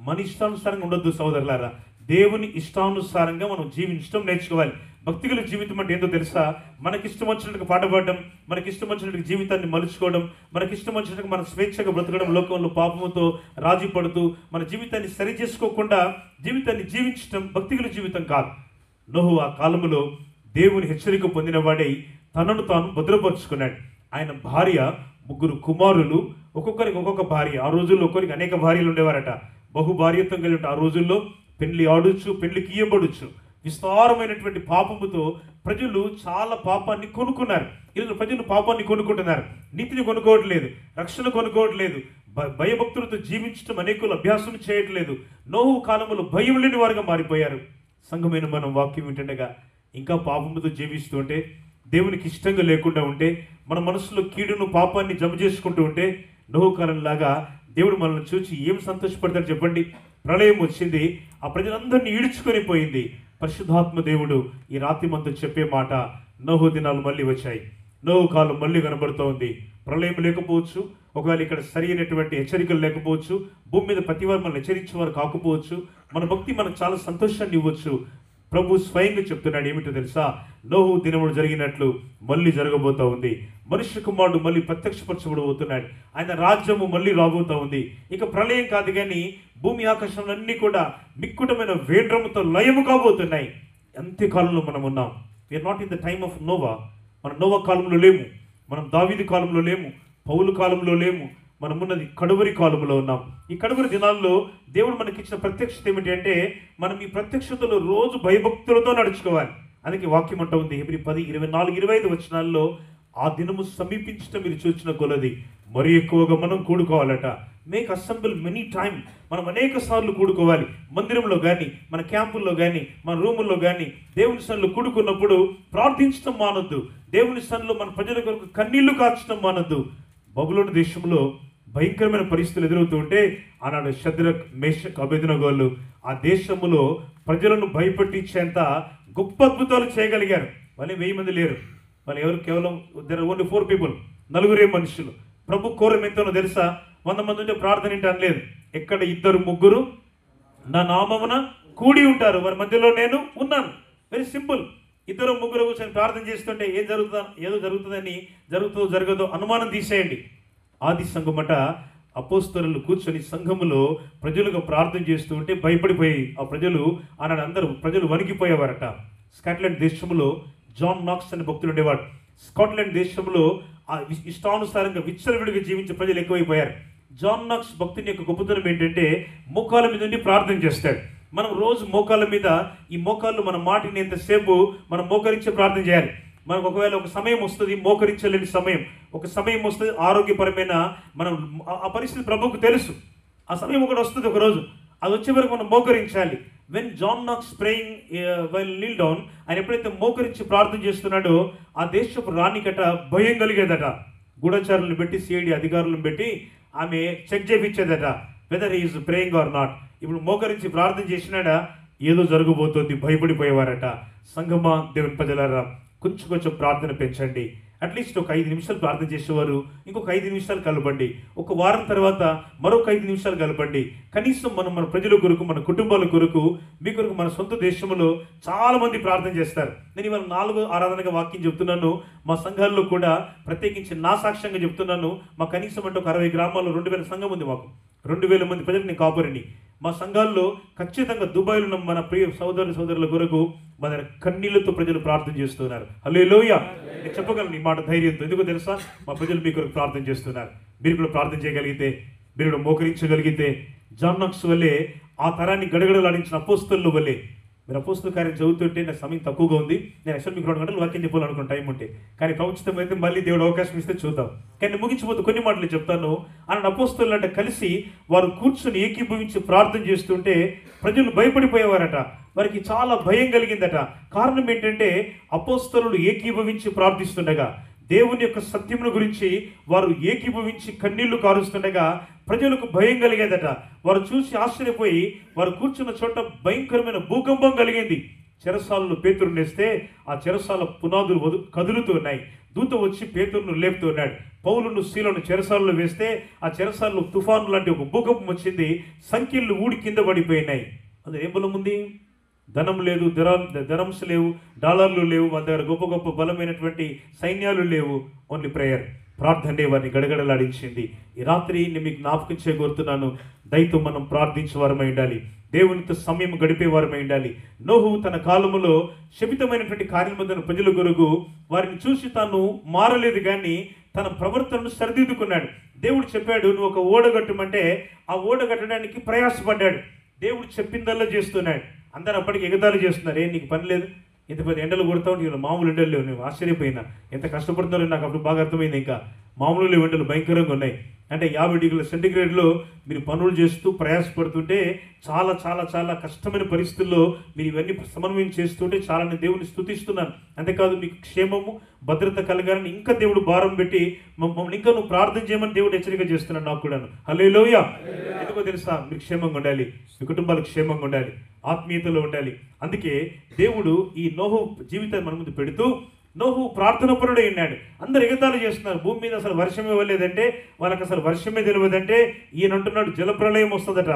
మన ఇష్టానుసారంగా ఉండొద్దు సోదరులారా. దేవుని ఇష్టానుసారంగా మనం జీవించడం నేర్చుకోవాలి. భక్తిగల జీవితం అంటే ఏంటో తెలుసా? మనకిష్టం వచ్చినట్టుగా పాట పాడడం, మనకిష్టం వచ్చినట్టుగా జీవితాన్ని మలుచుకోవడం, మనకిష్టం వచ్చినట్టుగా మన స్వేచ్ఛగా బ్రతకడం, లోకంలో పాపముతో రాజీ పడుతూ మన జీవితాన్ని సరి చేసుకోకుండా జీవితాన్ని జీవించడం భక్తిగల జీవితం కాదు. నోహు ఆ కాలంలో దేవుని హెచ్చరిక పొందిన వాడై తనను తాను భద్రపరుచుకున్నాడు. ఆయన భార్య, 3 కుమారులు, ఒక్కొక్కరికి ఒక్కొక్క భార్య. ఆ రోజుల్లో ఒక్కరికి అనేక భార్యలు ఉండేవారట. బహుభార్యత్వం కలిగి ఆ రోజుల్లో పెళ్లి ఆడుచు, పెళ్లికి ఇయ్యబడుచు, విస్తారమైనటువంటి పాపముతో ప్రజలు చాలా పాపాన్ని కొనుక్కున్నారు. ఈరోజు ప్రజలు పాపాన్ని కొనుక్కుంటున్నారు, నీతిని కొనుక్కోవట్లేదు, రక్షణ కొనుక్కోవట్లేదు, భయభక్తులతో జీవించడం అనేకులు అభ్యాసం చేయట్లేదు. నోహు కాలంలో భయం లేని వారుగా మారిపోయారు. సంఘమైన మనం వాక్యం వింటుండగా ఇంకా పాపముతో జీవిస్తూ ఉంటే, దేవునికి ఇష్టంగా లేకుండా ఉంటే, మన మనసులో కీడును, పాపాన్ని జమ చేసుకుంటూ ఉంటే, నోహు కాలం లాగా దేవుడు మనల్ని చూసి ఏం సంతోషపడతాడు చెప్పండి? ప్రళయం వచ్చింది, ఆ ప్రజలందరినీ ఈడ్చుకొని పోయింది. పరిశుద్ధాత్మ దేవుడు ఈ రాత్రి మనతో చెప్పే మాట, నోహు దినాలు మళ్ళీ వచ్చాయి, నోహు కాలం మళ్ళీ కనబడుతూ ఉంది. ప్రళయం లేకపోవచ్చు, ఒకవేళ ఇక్కడ సరైనటువంటి హెచ్చరికలు లేకపోవచ్చు, భూమి మీద ప్రతివారు మనం హెచ్చరించేవారు కాకపోవచ్చు, మన భక్తి మనకు చాలా సంతోషాన్ని ఇవ్వచ్చు. ప్రభు స్వయంగా చెప్తున్నాడు. ఏమిటో తెలుసా? నోహు దినములు జరిగినట్లు మళ్ళీ జరగబోతా ఉంది. మనుష్య కుమారుడు మళ్ళీ ప్రత్యక్షపరచబడబోతున్నాడు. ఆయన రాజ్యము మళ్ళీ రాబోతా ఉంది. ఇక ప్రళయం కాదు కానీ భూమి ఆకాశంలన్నీ కూడా మిక్కుటమైన వేండ్రముతో లయము కాబోతున్నాయి. అంత్యకాలంలో మనం ఉన్నాం. We are not in the time of Noah. మనం నోవా కాలంలో లేము, మనం దావీదు కాలంలో లేము, పౌలు కాలంలో లేము, మనమున్నది కడువరి కాలంలో ఉన్నాం. ఈ కడువరి దినాల్లో దేవుడు మనకిచ్చిన ప్రత్యక్షత ఏమిటి అంటే, మనం ఈ ప్రత్యక్షతలో రోజు భయభక్తులతో నడుచుకోవాలి. అందుకే వాక్యం అంటూ ఉంది హెబ్రీ 10:24-25 వచనాల్లో, ఆ దినము సమీపించడం మీరు చూచిన కొలది మరి ఎక్కువగా మనం కూడుకోవాలట. Make assemble many time. మనం అనేక సార్లు కూడుకోవాలి. మందిరంలో కానీ, మన క్యాంపుల్లో కానీ, మన రూముల్లో కానీ దేవుని సన్నిధిలో కూడుకున్నప్పుడు ప్రార్థించడం మానొద్దు. దేవుని సన్నిధిలో మన ప్రజల కొరకు కన్నీళ్లు కార్చడం మానొద్దు. బబులోను దేశంలో భయంకరమైన పరిస్థితులు ఎదురవుతూ ఉంటే ఆనాడు షద్రక్, మేషక్, అబేద్నెగోలు ఆ దేశంలో ప్రజలను భయపెట్టించేంత గొప్ప అద్భుతాలు చేయగలిగారు. వాళ్ళు 1000 మంది లేరు. వాళ్ళు ఎవరు? కేవలం ఓన్లీ 4 people, 4 మనుషులు. ప్రభు కోరం ఎంతనో తెలుసా? 100 మంది ఉంటే ప్రార్థన ఏంటని లేదు. ఎక్కడ 2-3 నా నామమున కూడి ఉంటారు, వారి మధ్యలో నేను ఉన్నాను. Very simple. 2-3 కూర్చొని ప్రార్థన చేస్తుంటే ఏదో జరుగుతుందని, జరుగుతుందో జరగదో అనుమానం తీసేయండి. ఆది సంఘమట అపోస్తలులు కూర్చొని సంఘములో ప్రజలుగా ప్రార్థన చేస్తూ ఉంటే భయపడిపోయి ఆ ప్రజలు ఆనాడు అందరూ ప్రజలు వణికిపోయేవారట. స్కాట్లాండ్ దేశంలో జాన్ నాక్స్ అనే భక్తులు ఉండేవాడు. స్కాట్లాండ్ దేశంలో ఆ ఇష్టానుసారంగా విచ్చలవిడిగా జీవించే ప్రజలు ఎక్కువైపోయారు. జాన్ నాక్స్ భక్తుని యొక్క గొప్పతనం ఏంటంటే మోకాళ్ళ మీద ఉండి ప్రార్థన చేస్తాడు. మనం రోజు మోకాళ్ళ మీద, ఈ మోకాళ్ళు మన మాటిని ఎంతసేపు మనం మోకరించే ప్రార్థన చేయాలి. మనకు ఒకవేళ ఒక సమయం వస్తుంది మోకరించలేని సమయం, ఒక సమయం వస్తుంది ఆరోగ్యపరమైన, మనం ఆ పరిస్థితి ప్రభువుకు తెలుసు. ఆ సమయం ఒకటి వస్తుంది ఒకరోజు, అది వచ్చే వరకు మనం మోకరించాలి. When John Knox praying while kneel down, ఆయన ఎప్పుడైతే మోకరించి ప్రార్థన చేస్తున్నాడో ఆ దేశపు రాణికట భయం కలిగేదట. గూఢచారులను పెట్టి, సిఐడి అధికారులను పెట్టి ఆమె చెక్ చేయించేదట, whether he is praying or not. ఇప్పుడు మోకరించి ప్రార్థన చేసినాడా ఏదో జరగబోతోంది, భయపడిపోయేవారట. సంగమా, దేవుని ప్రజలారా, కొంచెం ప్రార్థన పెంచండి. అట్లీస్ట్ ఒక 5 నిమిషాలు ప్రార్థన చేసేవారు ఇంకొక 5 నిమిషాలు కలపండి. ఒక వారం తర్వాత మరొక 5 నిమిషాలు కలపండి. కనీసం మన ప్రజల కొరకు, మన కుటుంబాల కొరకు, మీ కొరకు, మన సొంత దేశంలో చాలా మంది ప్రార్థన చేస్తారు. నేను ఇవాళ 4వ ఆరాధనగా వాక్యం చెప్తున్నాను. మా సంఘాల్లో కూడా ప్రత్యేకించి నా సాక్ష్యంగా చెప్తున్నాను. మా కనీసం అంటే ఒక 60 గ్రామాల్లో 2000 సంఘం ఉంది. మాకు 2000 మంది ప్రజలకు నేను కాపురిని. మా సంఘాల్లో ఖచ్చితంగా దుబాయ్లో ఉన్న మన ప్రియ సోదరుల కొరకు మన కన్నీళ్లతో ప్రజలు ప్రార్థన చేస్తున్నారు. హల్లెలూయా. నేను చెప్పగలను ఈ మాట ధైర్యంతో. ఎందుకో తెలుసా? మా ప్రజలు మీ కొరకు ప్రార్థన చేస్తున్నారు. మీరు కూడా ప్రార్థన చేయగలిగితే, మీరు కూడా మోకరించగలిగితే, జాన్ నాక్స్ వల్లే ఆ తరాన్ని గడగడలాడించిన అపోస్తలుల వల్లే. మీరు అపోస్తల కార్యం చదువుతుంటే నాకు సమయం తక్కువగా ఉంది. నేను యాక్చువల్ మీకు 2 గంటలు వాక్యం చెప్పాలనుకున్న టైం ఉంటే, కానీ ప్రవచితం అయితే మళ్ళీ దేవుడు అవకాశం ఇస్తే చూద్దాం. కానీ ముగించిపోతే కొన్ని మాటలు చెప్తాను. అన్న అపోస్తలు అంటే కలిసి వారు కూర్చొని ఏకీభవించి ప్రార్థన చేస్తుంటే ప్రజలు భయపడిపోయేవారట. వారికి చాలా భయం కలిగిందట. కారణం ఏంటంటే అపోస్తలులు ఏకీభవించి ప్రార్థిస్తుండగా, దేవుని యొక్క సత్యమును గురించి వారు ఏకీభవించి కన్నీళ్లు కారుస్తుండగా ప్రజలకు భయం కలిగేదట. వారు చూసి ఆశ్చర్యపోయి వారు కూర్చున్న చోట భయంకరమైన భూకంపం కలిగింది. చెరసాలను పేతురు నేస్తే ఆ చెరసాల పునాదులు కదులుతూ ఉన్నాయి. దూత వచ్చి పేతురును లేపుతూ ఉన్నాడు. పౌలును, శీలను చెరసాలలో వేస్తే ఆ చెరసాలలో తుఫాను లాంటి ఒక భూకంపం వచ్చింది. సంఖ్యలు ఊడి కింద పడిపోయినాయి. అది ఏం బలం ఉంది? ధనం లేదు, ధనంస్ లేవు, డాలర్లు లేవు, మన దగ్గర గొప్ప గొప్ప బలమైనటువంటి సైన్యాలు లేవు. ఓన్లీ ప్రేయర్, ప్రార్థనే వారిని గడగడలాడించింది. ఈ రాత్రి నేను మీకు జ్ఞాపకం చేయగోరుతున్నాను, దయతో మనం ప్రార్థించేవారమై ఉండాలి. దేవునితో సమయం గడిపేవారమై ఉండాలి. నోహు తన కాలములో శపితమైనటువంటి కార్యములను ప్రజల కొరకు వారిని చూసి తాను మారలేదు, కానీ తన ప్రవర్తనను సరిదిద్దుకున్నాడు. దేవుడు చెప్పాడు, నువ్వు ఒక ఓడ కట్టమంటే ఆ ఓడ కట్టడానికి ప్రయాసపడ్డాడు. దేవుడు చెప్పిందల్లా చేస్తున్నాడు. అందరూ అప్పటికి ఎగతాళి చేస్తున్నారు, నీకు పని లేదు, ఇంత పెద్ద ఎండలు కొడతావు, నీకు మామూలు ఎండలు లేవు. నేను ఆశ్చర్యపోయినా, ఎంత కష్టపడుతున్నారో నాకు అప్పుడు బాగా అర్థమైంది. ఇంకా మామూలు ఎండలు భయంకరంగా ఉన్నాయి. అంటే 50 డిగ్రీల సెంటిగ్రేడ్లో మీరు పనులు చేస్తూ ప్రయాసపడుతుంటే చాలా చాలా చాలా కష్టమైన పరిస్థితుల్లో మీరు ఇవన్నీ సమన్వయం చేస్తుంటే చాలా నేను దేవుని స్తుతిస్తున్నాను. అంతేకాదు మీకు క్షేమము, భద్రత కలగాలని ఇంకా దేవుడు భారం పెట్టి మమ్మల్ని ఇంకా నువ్వు ప్రార్థన చేయమని దేవుడు హెచ్చరిక చేస్తున్నాను నాకు కూడాను. హల్లెలూయా. ఎందుకో తెలుసా? మీరు క్షేమంగా ఉండాలి, మీ కుటుంబాలు క్షేమంగా ఉండాలి, ఆత్మీయతలో ఉండాలి. అందుకే దేవుడు ఈ నోహు జీవితాన్ని మన ముందు పెడుతూ, నోహు ప్రార్థనపరుడై ఉన్నాడు. అందరు ఎగతాళి చేస్తున్నారు, భూమి మీద అసలు వర్షం ఇవ్వలేదంటే, వాళ్ళకి అసలు వర్షమే తెలియదంటే, ఈయన అంటున్నాడు జలప్రళయం వస్తుందట.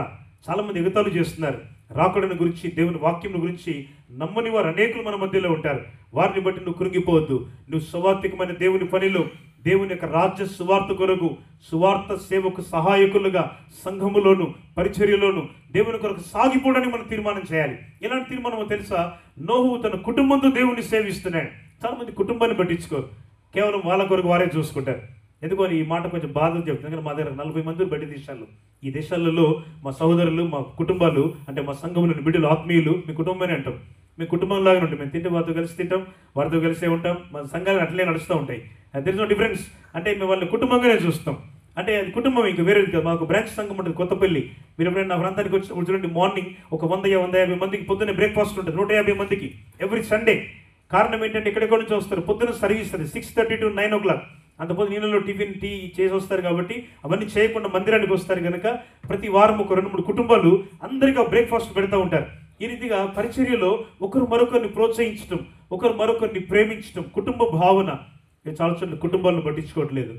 చాలామంది ఎగతాళి చేస్తున్నారు. రాకడని గురించి, దేవుని వాక్యం గురించి నమ్మని వారు అనేకులు మన మధ్యలో ఉంటారు. వారిని బట్టి నువ్వు కృంగిపోవద్దు. నువ్వు సువార్థికమైన దేవుని పనిలో, దేవుని యొక్క రాజ్య సువార్త కొరకు, సువార్త సేవకు సహాయకులుగా సంఘములోను పరిచర్యలోను దేవుని కొరకు సాగిపోవడానికి మనం తీర్మానం చేయాలి. ఎలాంటి తీర్మానమో తెలుసా? నోహు తన కుటుంబంతో దేవుని సేవిస్తున్నాడు. చాలామంది కుటుంబాన్ని పట్టించుకోరు, కేవలం వాళ్ళ కొరకు వారే చూసుకుంటారు. ఎందుకని ఈ మాట కొంచెం బాధ చెప్తుంది, ఎందుకంటే మా దగ్గర 40 మంది బయట దేశాల్లో, ఈ దేశాలలో మా సహోదరులు, మా కుటుంబాలు, అంటే మా సంఘంలోని బిడ్డలు, ఆత్మీయులు మీ కుటుంబమే అంటాం. మీ కుటుంబంలాగానే ఉంటాం. మేము తింటే వారితో కలిసి తింటాం, వారితో కలిసే ఉంటాం. మా సంఘాలు అట్లే నడుస్తూ ఉంటాయి. There is no difference. అంటే మేము వాళ్ళని కుటుంబంగానే చూస్తాం. అంటే అది కుటుంబం ఇంకా వేరేది కాదు. మాకు బ్రాంచ్ సంఘం ఉంటుంది కొత్తపల్లి. మీరు ఎప్పుడైనా నా ప్రాంతానికి వచ్చి చూడండి, మార్నింగ్ ఒక 100-150 మందికి పొద్దున్నే బ్రేక్ఫాస్ట్ ఉంటుంది, 150 మందికి ఎవ్రీ సండే. కారణం ఏంటంటే ఎక్కడెక్కడ నుంచి వస్తారు, పొద్దున్న సర్వీస్ అది 6:30 to 9 o'clock. అంత పొద్దు నీళ్ళలో టిఫిన్ టీ చేసి వస్తారు కాబట్టి అవన్నీ చేయకుండా మందిరానికి వస్తారు కనుక ప్రతి వారం ఒక 2-3 కుటుంబాలు అందరికీ బ్రేక్ఫాస్ట్ పెడతా ఉంటారు. ఈ రీతిగా పరిచర్యలో ఒకరు మరొకరిని ప్రోత్సహించడం, ఒకరు మరొకరిని ప్రేమించడం, కుటుంబ భావన. చాలా చోట్ల కుటుంబాలను పట్టించుకోవట్లేదు,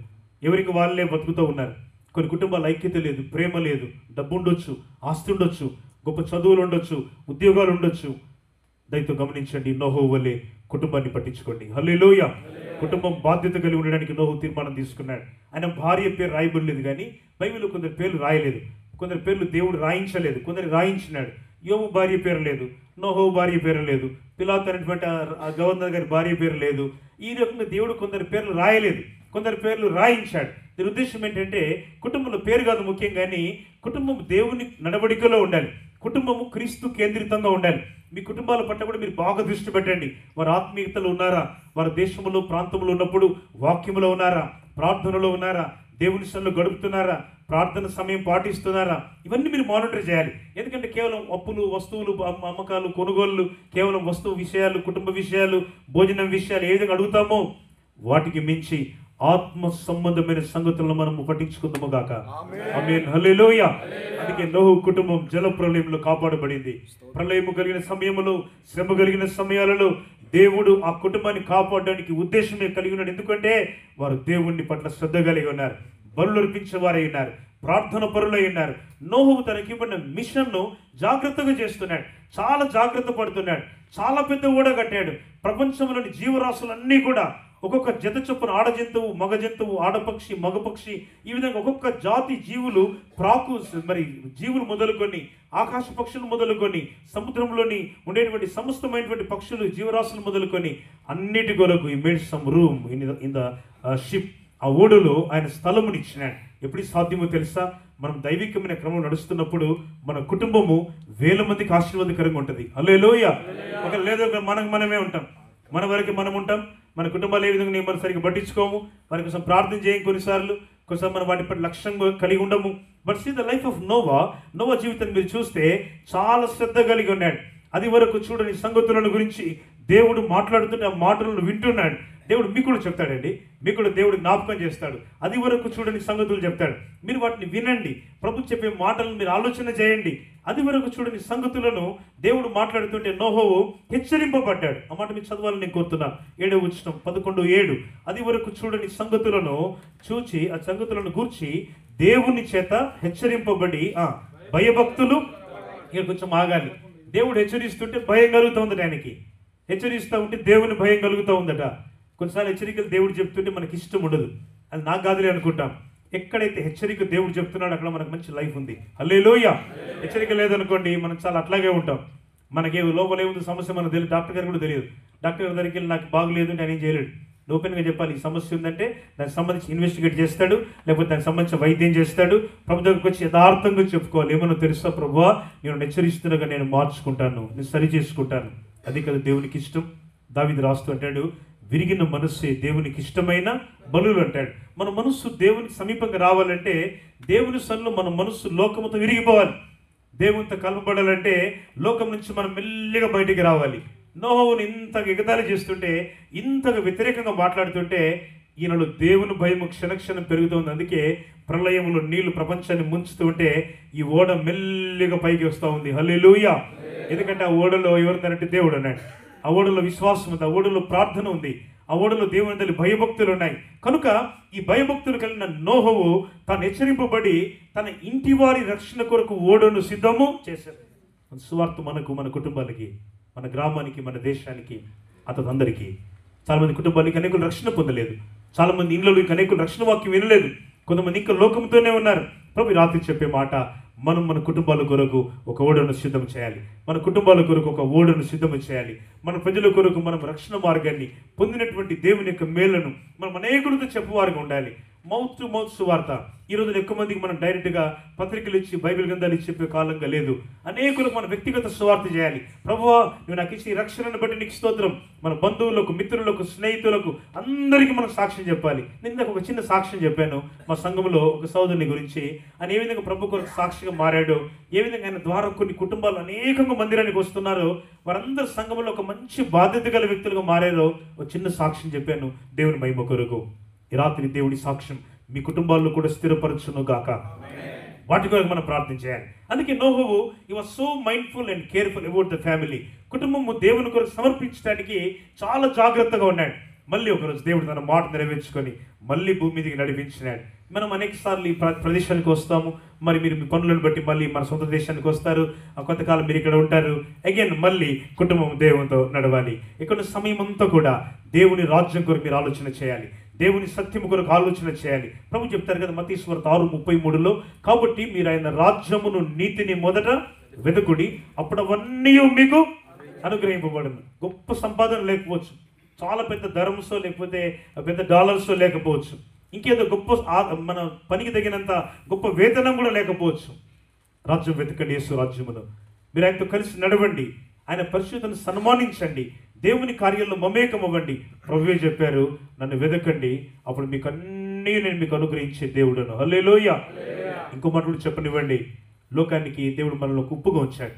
ఎవరికి వాళ్ళే బతుకుతూ ఉన్నారు. కొన్ని కుటుంబాల ఐక్యత లేదు, ప్రేమ లేదు. డబ్బు ఉండొచ్చు, ఆస్తి ఉండొచ్చు, గొప్ప చదువులు ఉండొచ్చు, ఉద్యోగాలు ఉండొచ్చు. దయతో గమనించండి, నోహు వలె కుటుంబాన్ని పట్టించుకోండి. హల్లెలూయా. కుటుంబం బాధ్యత కలిగి ఉండడానికి నోహు తీర్మానం తీసుకున్నాడు. ఆయన భార్య పేరు రాయబడలేదు, కానీ బైబిల్లో కొందరు పేర్లు రాయలేదు, కొందరు పేర్లు దేవుడు రాయించలేదు, కొందరు రాయించినాడు. యోబు భార్య పేరు లేదు, నోహు భార్య పేరు లేదు, పిలాతు అనేటువంటి గవర్నర్ గారి భార్య పేరు లేదు. ఈ రకంగా దేవుడు కొందరు పేర్లు రాయలేదు, కొందరు పేర్లు రాయించాడు. దీని ఉద్దేశం ఏంటంటే కుటుంబంలో పేరు కాదు ముఖ్యం, కానీ కుటుంబం దేవుని నడవడికలో ఉండాలి, కుటుంబము క్రీస్తు కేంద్రితంగా ఉండాలి. మీ కుటుంబాల పట్ల కూడా మీరు బాగా దృష్టి పెట్టండి. వారు ఆత్మీయతలో ఉన్నారా, వారి దేశంలో ప్రాంతంలో ఉన్నప్పుడు వాక్యములో ఉన్నారా, ప్రార్థనలో ఉన్నారా, దేవుని సన్నిధిలో గడుపుతున్నారా, ప్రార్థన సమయం పాటిస్తున్నారా, ఇవన్నీ మీరు మానిటర్ చేయాలి. ఎందుకంటే కేవలం అప్పులు, వస్తువులు, అమ్మకాలు, కొనుగోళ్లు, కేవలం వస్తువు విషయాలు, కుటుంబ విషయాలు, భోజనం విషయాలు ఏ విధంగా అడుగుతామో వాటికి మించి ఆత్మ సంబంధమైన సంగతులను మనము పట్టించుకుందాము గాక. ఆమేన్. హల్లెలూయా. అందుకే నోహు కుటుంబం జల ప్రళయంలో కాపాడబడింది. ప్రళయము కలిగిన సమయంలో, శ్రమ కలిగిన సమయాలలో దేవుడు ఆ కుటుంబాన్ని కాపాడడానికి ఉద్దేశమే కలిగి ఉన్నాడు. ఎందుకంటే వారు దేవుని పట్ల శ్రద్ధ కలిగి ఉన్నారు, బలులు అర్పించేవారై ఉన్నారు, ప్రార్థన పరులై ఉన్నారు. నోహు తనకి ఇవ్వబడిన మిషన్ను జాగ్రత్తగా చేస్తున్నాడు, చాలా జాగ్రత్త పడుతున్నాడు, చాలా పెద్ద ఓడ కట్టాడు. ప్రపంచంలోని జీవరాశులన్నీ కూడా ఒక్కొక్క జత చొప్పున, ఆడ జంతువు, మగ జంతువు, ఆడపక్షి, మగపక్షి, ఈ విధంగా ఒక్కొక్క జాతి జీవులు, జీవులు మొదలుకొని, ఆకాశ పక్షులు మొదలుకొని, సముద్రంలోని ఉండేటువంటి సమస్తమైనటువంటి పక్షులు, జీవరాశులు మొదలుకొని అన్నిటి కొరకు ఈ made some room in the ship. ఆ ఓడలో ఆయన స్థలమునిచ్చినాడు. ఎప్పుడు సాధ్యమో తెలుసా? మనం దైవికమైన క్రమం నడుస్తున్నప్పుడు మన కుటుంబము 1000 మందికి ఆశీర్వాదకరంగా ఉంటుంది. హల్లెలూయా. ఒక లేదు మనమే ఉంటాం, మన వరకు మనం ఉంటాం. మన కుటుంబాలు ఏ విధంగా మనం సరిగ్గా పట్టించుకోము, వారి కోసం ప్రార్థన చేయం, కొన్నిసార్లు మనం వాటి పట్ల లక్ష్యం కలిగి ఉండము. But see the life of Noah జీవితాన్ని మీరు చూస్తే చాలా శ్రద్ధ కలిగి ఉన్నాడు. అది వరకు చూడని సంగతులను గురించి దేవుడు మాట్లాడుతుంటే ఆ మాటలను వింటున్నాడు. దేవుడు మీకు కూడా చెప్తాడండి, మీకు కూడా దేవుడు జ్ఞాపకం చేస్తాడు. అది వరకు చూడని సంగతులు చెప్తాడు, మీరు వాటిని వినండి. ప్రభు చెప్పే మాటలను మీరు ఆలోచన చేయండి. అది వరకు చూడని సంగతులను దేవుడు మాట్లాడుతుంటే నోహోవు హెచ్చరింపబడ్డాడు. ఆ మాట మీరు చదవాలని నేను కోరుతున్నాను. 7వ వచనం 11:7. అది వరకు చూడని సంగతులను చూచి, ఆ సంగతులను గూర్చి దేవుని చేత హెచ్చరింపబడి భయభక్తులు. ఇక కొంచెం ఆగాలి. దేవుడు హెచ్చరిస్తుంటే భయం కలుగుతుంది, ఆయనకి హెచ్చరిస్తూ ఉంటే దేవుని భయం కలుగుతూ ఉందట. కొన్నిసార్లు హెచ్చరికలు దేవుడు చెప్తుంటే మనకి ఇష్టం ఉండదు, అది నాకు కాదులే అనుకుంటాం. ఎక్కడైతే హెచ్చరిక దేవుడు చెప్తున్నాడు అక్కడ మనకు మంచి లైఫ్ ఉంది. హల్లెలూయా. హెచ్చరిక లేదనుకోండి మనం చాలా అట్లాగే ఉంటాం. మనకి లోపల ఏముంది సమస్య మనకు తెలియదు, డాక్టర్ గారు కూడా తెలియదు. డాక్టర్ గారి దగ్గరికి వెళ్ళి నాకు బాగలేదు అంటే ఆయన ఏం చేయలేడు. ఓపెన్గా చెప్పాలి, ఈ సమస్య ఉందంటే దానికి సంబంధించి ఇన్వెస్టిగేట్ చేస్తాడు, లేకపోతే దానికి సంబంధించిన వైద్యం చేస్తాడు. ప్రభు దగ్గరికి వచ్చి యథార్థంగా చెప్పుకోవాలి, ఏమన్నా తెలుసా ప్రభువా, నేను హెచ్చరిస్తున్నాగా నేను మార్చుకుంటాను, నేను సరి చేసుకుంటాను. అది కదా దేవునికి ఇష్టం. దావీదు రాస్తూ అంటాడు, విరిగిన మనస్సే దేవునికి ఇష్టమైన బలులు అంటాడు. మన మనస్సు దేవునికి సమీపంగా రావాలంటే దేవుని సన్నిధిలో మన మనస్సు లోకముతో విరిగిపోవాలి. దేవునితో కలపబడాలంటే లోకం నుంచి మనం మెల్లిగా బయటికి రావాలి. నోహోవును ఇంతగా ఎగతాళి చేస్తుంటే, ఇంతగా వ్యతిరేకంగా మాట్లాడుతుంటే ఈయనలో దేవుని భయము క్షణక్షణం పెరుగుతుంది. అందుకే ప్రళయంలో నీళ్లు ప్రపంచాన్ని ముంచుతూ ఉంటే ఈ ఓడ మెల్లిగా పైకి వస్తూ ఉంది. హల్లెలూయా. ఎందుకంటే ఆ ఓడలో ఎవరున్నారంటే దేవుడు అన్నాడు. ఆ ఓడలో విశ్వాసం ఉంది, ఆ ఓడలో ప్రార్థన ఉంది, ఆ ఓడలో దేవుని తల్లి భయభక్తులు ఉన్నాయి. కనుక ఈ భయభక్తులు కలిగిన నోహోవు తాను హెచ్చరింపబడి తన ఇంటి వారి రక్షణ కొరకు ఓడను సిద్ధము చేశాడు. సువార్త మనకు, మన కుటుంబాలకి, మన గ్రామానికి, మన దేశానికి, అందరికీ. చాలామంది కుటుంబాలకి అనేకులు రక్షణ పొందలేదు, చాలామంది ఇండ్లలో అనేకులు రక్షణ వాక్యం వినలేదు, కొంతమంది ఇంకా లోకంతోనే ఉన్నారు. ప్రభు రాత్రి చెప్పే మాట, మనం మన కుటుంబాల కొరకు ఒక ఓడను సిద్ధం చేయాలి, మన కుటుంబాల కొరకు ఒక ఓడను సిద్ధం చేయాలి. మన ప్రజల కొరకు మనం రక్షణ మార్గాన్ని పొందినటువంటి దేవుని యొక్క మేళ్లను మనం అనేకులతో చెప్పువారుగా ఉండాలి. మౌత్ టు మౌత్ సువార్త. ఈ రోజున ఎక్కువ మందికి మనం డైరెక్ట్గా పత్రికలు ఇచ్చి బైబిల్ గ్రంథాలు ఇచ్చి చెప్పే కాలంగా లేదు. అనేకులకు మన వ్యక్తిగత సువార్త చేయాలి. ప్రభువా, నువ్వు నాకు ఇచ్చి రక్షణను బట్టి నీకు స్తోత్రం. మన బంధువులకు, మిత్రులకు, స్నేహితులకు అందరికీ మనం సాక్ష్యం చెప్పాలి. నేను ఒక చిన్న సాక్ష్యం చెప్పాను మా సంఘంలో ఒక సోదరుని గురించి. ఆయన ఏ విధంగా ప్రభు కొరకు సాక్షిగా మారాడో, ఏ విధంగా ఆయన ద్వారా కొన్ని కుటుంబాలు అనేకంగా మందిరానికి వస్తున్నారో, వారందరూ సంఘంలో ఒక మంచి బాధ్యత గల వ్యక్తులుగా మారారో ఒక చిన్న సాక్ష్యం చెప్పాను దేవుని మహిమ కొరకు. ఈ రాత్రి దేవుడి సాక్ష్యం మీ కుటుంబాల్లో కూడా స్థిరపరచును గాక. వాటి కొరకు మనం ప్రార్థన చేయాలి. అందుకే నోహోవు he was so mindful and careful about the family. కుటుంబము దేవుని కొరకు సమర్పించడానికి చాలా జాగ్రత్తగా ఉన్నాడు. మళ్ళీ ఒకరోజు దేవుడు తన మాట నెరవేర్చుకొని మళ్ళీ భూమి మీదకి నడిపించినాడు. మనం అనేక సార్లు ఈ ప్రదేశానికి వస్తాము, మరి మీరు మీ పనులను బట్టి మళ్ళీ మన సొంత దేశానికి వస్తారు, కొంతకాలం మీరు ఇక్కడ ఉంటారు, అగైన్ మళ్ళీ కుటుంబం దేవునితో నడవాలి. ఇక్కడ సమయం అంతా కూడా దేవుని రాజ్యం కొరకు మీరు ఆలోచన చేయాలి, దేవుని సత్యము కొరకు ఆలోచన చేయాలి. ప్రభు చెప్తారు కదా మత్తయి సువార్త 6:33లో, కాబట్టి మీరు ఆయన రాజ్యమును నీతిని మొదట వెతుకుడి, అప్పుడు అవన్నీ మీకు అనుగ్రహింపబడును. గొప్ప సంపాదన లేకపోవచ్చు, చాలా పెద్ద ధర్మసో లేకపోతే పెద్ద డాలర్సో లేకపోవచ్చు, ఇంకేదో గొప్ప మన పనికి తగినంత గొప్ప వేతనం కూడా లేకపోవచ్చు. రాజ్యం వెతకండి, యేసు రాజ్యమును. మీరు ఆయనతో కలిసి నడవండి, ఆయన పరిశుద్ధను సన్మానించండి, దేవుని కార్యాల్లో మమేకం అవ్వండి. ప్రభువే చెప్పారు, నన్ను వెతకండి, అప్పుడు మీకు అన్నీ నేను మీకు అనుగ్రహించే దేవుడను. హల్లెలూయా. ఇంకో మాట కూడా చెప్పనివ్వండి. లోకానికి దేవుడు మనలో ఉప్పుగా ఉంచాడు.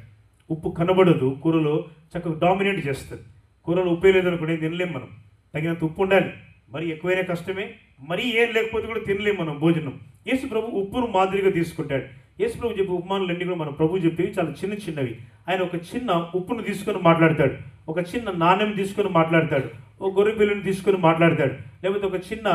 ఉప్పు కనబడదు, కూరలో చక్కగా డామినేట్ చేస్తుంది. కూరలో ఉప్పే లేదనుకోండి తినలేం మనం. తగినంత ఉప్పు ఉండాలి. మరి ఎక్కువైనా కష్టమే, మరీ ఏం లేకపోతే కూడా తినలేం మనం భోజనం. యేసు ప్రభు ఉప్పును మాదిరిగా తీసుకుంటాడు. యేసు ప్రభు చెప్పే ఉపమానాలన్నీ కూడా మన ప్రభు చెప్పేవి చాలా చిన్న చిన్నవి. ఆయన ఒక చిన్న ఉప్పును తీసుకొని మాట్లాడతాడు, ఒక చిన్న నాణ్యం తీసుకొని మాట్లాడతాడు, ఒక గొర్రె పిల్లని తీసుకొని మాట్లాడతాడు, లేకపోతే ఒక చిన్న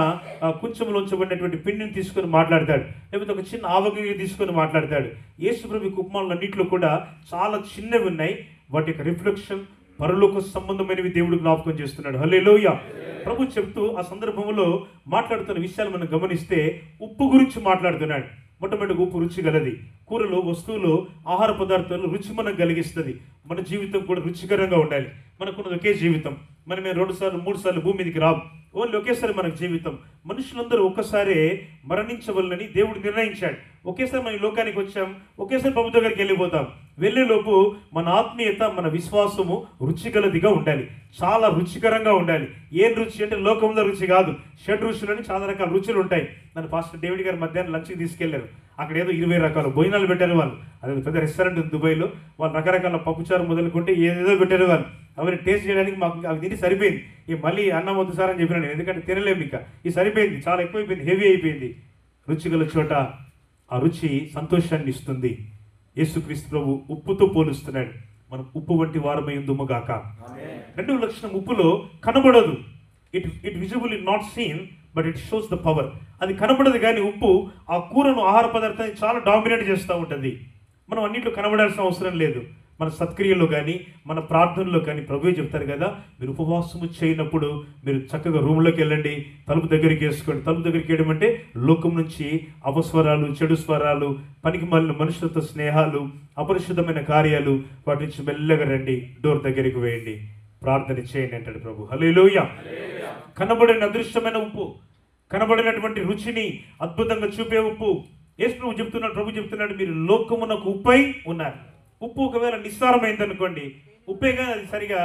కుంచెంలో ఉంచబడినటువంటి పిండిని తీసుకొని మాట్లాడతాడు, లేకపోతే ఒక చిన్న ఆవగింజ తీసుకొని మాట్లాడతాడు. యేసు ప్రభు ఉపమానాలు అన్నింటిలో కూడా చాలా చిన్నవి ఉన్నాయి. వాటి యొక్క రిఫ్లెక్షన్ పరలోక సంబంధమైనవి దేవుడు జ్ఞాపకం చేస్తున్నాడు. హల్లెలూయా. ప్రభు చెప్తూ ఆ సందర్భంలో మాట్లాడుతున్న విషయాలు మనం గమనిస్తే ఉప్పు గురించి మాట్లాడుతున్నాడు. మొట్టమొదటి ఉప్పు రుచి గలది. కూరలో, వస్తువులు, ఆహార పదార్థాలు రుచి మనకు కలిగిస్తుంది. మన జీవితం కూడా రుచికరంగా ఉండాలి. మనకున్నది ఒకే జీవితం. మనమే 2 సార్లు 3 సార్లు భూమి మీదకి రావు. ఓన్లీ ఒకేసారి మనకు జీవితం. మనుషులందరూ ఒక్కసారే మరణించవలనని దేవుడు నిర్ణయించాడు. ఒకేసారి మన లోకానికి వచ్చాం, ఒకేసారి ప్రభు దగ్గరికి వెళ్ళిపోతాం. వెళ్ళేలోపు మన ఆత్మీయత, మన విశ్వాసము రుచిగలదిగా ఉండాలి, చాలా రుచికరంగా ఉండాలి. ఏం రుచి అంటే లోకంలో రుచి కాదు, షడ్ రుచులని చాలా రకాల రుచులు ఉంటాయి. నన్ను పాస్టర్ డేవిడ్ గారు మధ్యాహ్నం లంచ్కి తీసుకెళ్లారు. అక్కడ ఏదో 20 రకాల భోజనాలు పెట్టారు వాళ్ళు. అది పెద్ద రెస్టారెంట్ ఉంది దుబాయ్లో. వాళ్ళు రకరకాల పప్పుచారు మొదలుకుంటే ఏదేదో పెట్టారు వాళ్ళు. అవన్నీ టేస్ట్ చేయడానికి మాకు అవి తిని సరిపోయింది. ఈ మళ్ళీ అన్నం వద్దు సార్ అని చెప్పినాను, ఎందుకంటే తినలేము ఇంకా. ఇది సరిపోయింది, చాలా ఎక్కువైపోయింది, హెవీ అయిపోయింది. రుచిగల చోట ఆ రుచి సంతోషాన్ని ఇస్తుంది. యేసుక్రీస్తు ప్రభు ఉప్పుతో పోలుస్తున్నాడు. మనం ఉప్పు వంటి వారమై ఉందుముగాక. రెండవ లక్షణం, ఉప్పులో కనబడదు. It visible in not seen but it shows the power. అది కనబడదు కానీ ఉప్పు ఆ కూరను, ఆహార పదార్థాన్ని చాలా డామినేట్ చేస్తూ ఉంటుంది. మనం అన్నింటిలో కనబడాల్సిన అవసరం లేదు. మన సత్క్రియలో కానీ, మన ప్రార్థనలో కానీ ప్రభువే చెప్తారు కదా, మీరు ఉపవాసము చేయనప్పుడు మీరు చక్కగా రూమ్లోకి వెళ్ళండి, తలుపు దగ్గరికి వేసుకోండి. తలుపు దగ్గరికి వేయడం అంటే లోకం నుంచి అపస్వరాలు, చెడు స్వరాలు, పనికి మాలిన మనుషులతో స్నేహాలు, అపరిశుద్ధమైన కార్యాలు, వాటి నుంచి మెల్లగా రండి, డోర్ దగ్గరికి వేయండి, ప్రార్థన చేయండి అంటాడు ప్రభు. హల్లెలూయా. కనబడిన అదృశ్యమైన ఉప్పు, కనబడినటువంటి రుచిని అద్భుతంగా చూపే ఉప్పు. యేసు ప్రభు చెప్తున్నాడు, ప్రభు చెప్తున్నాడు, మీరు లోకమునకు ఉప్పై ఉన్నారు. ఉప్పు ఒకవేళ నిస్సారమైంది అనుకోండి, ఉప్పే కానీ అది సరిగా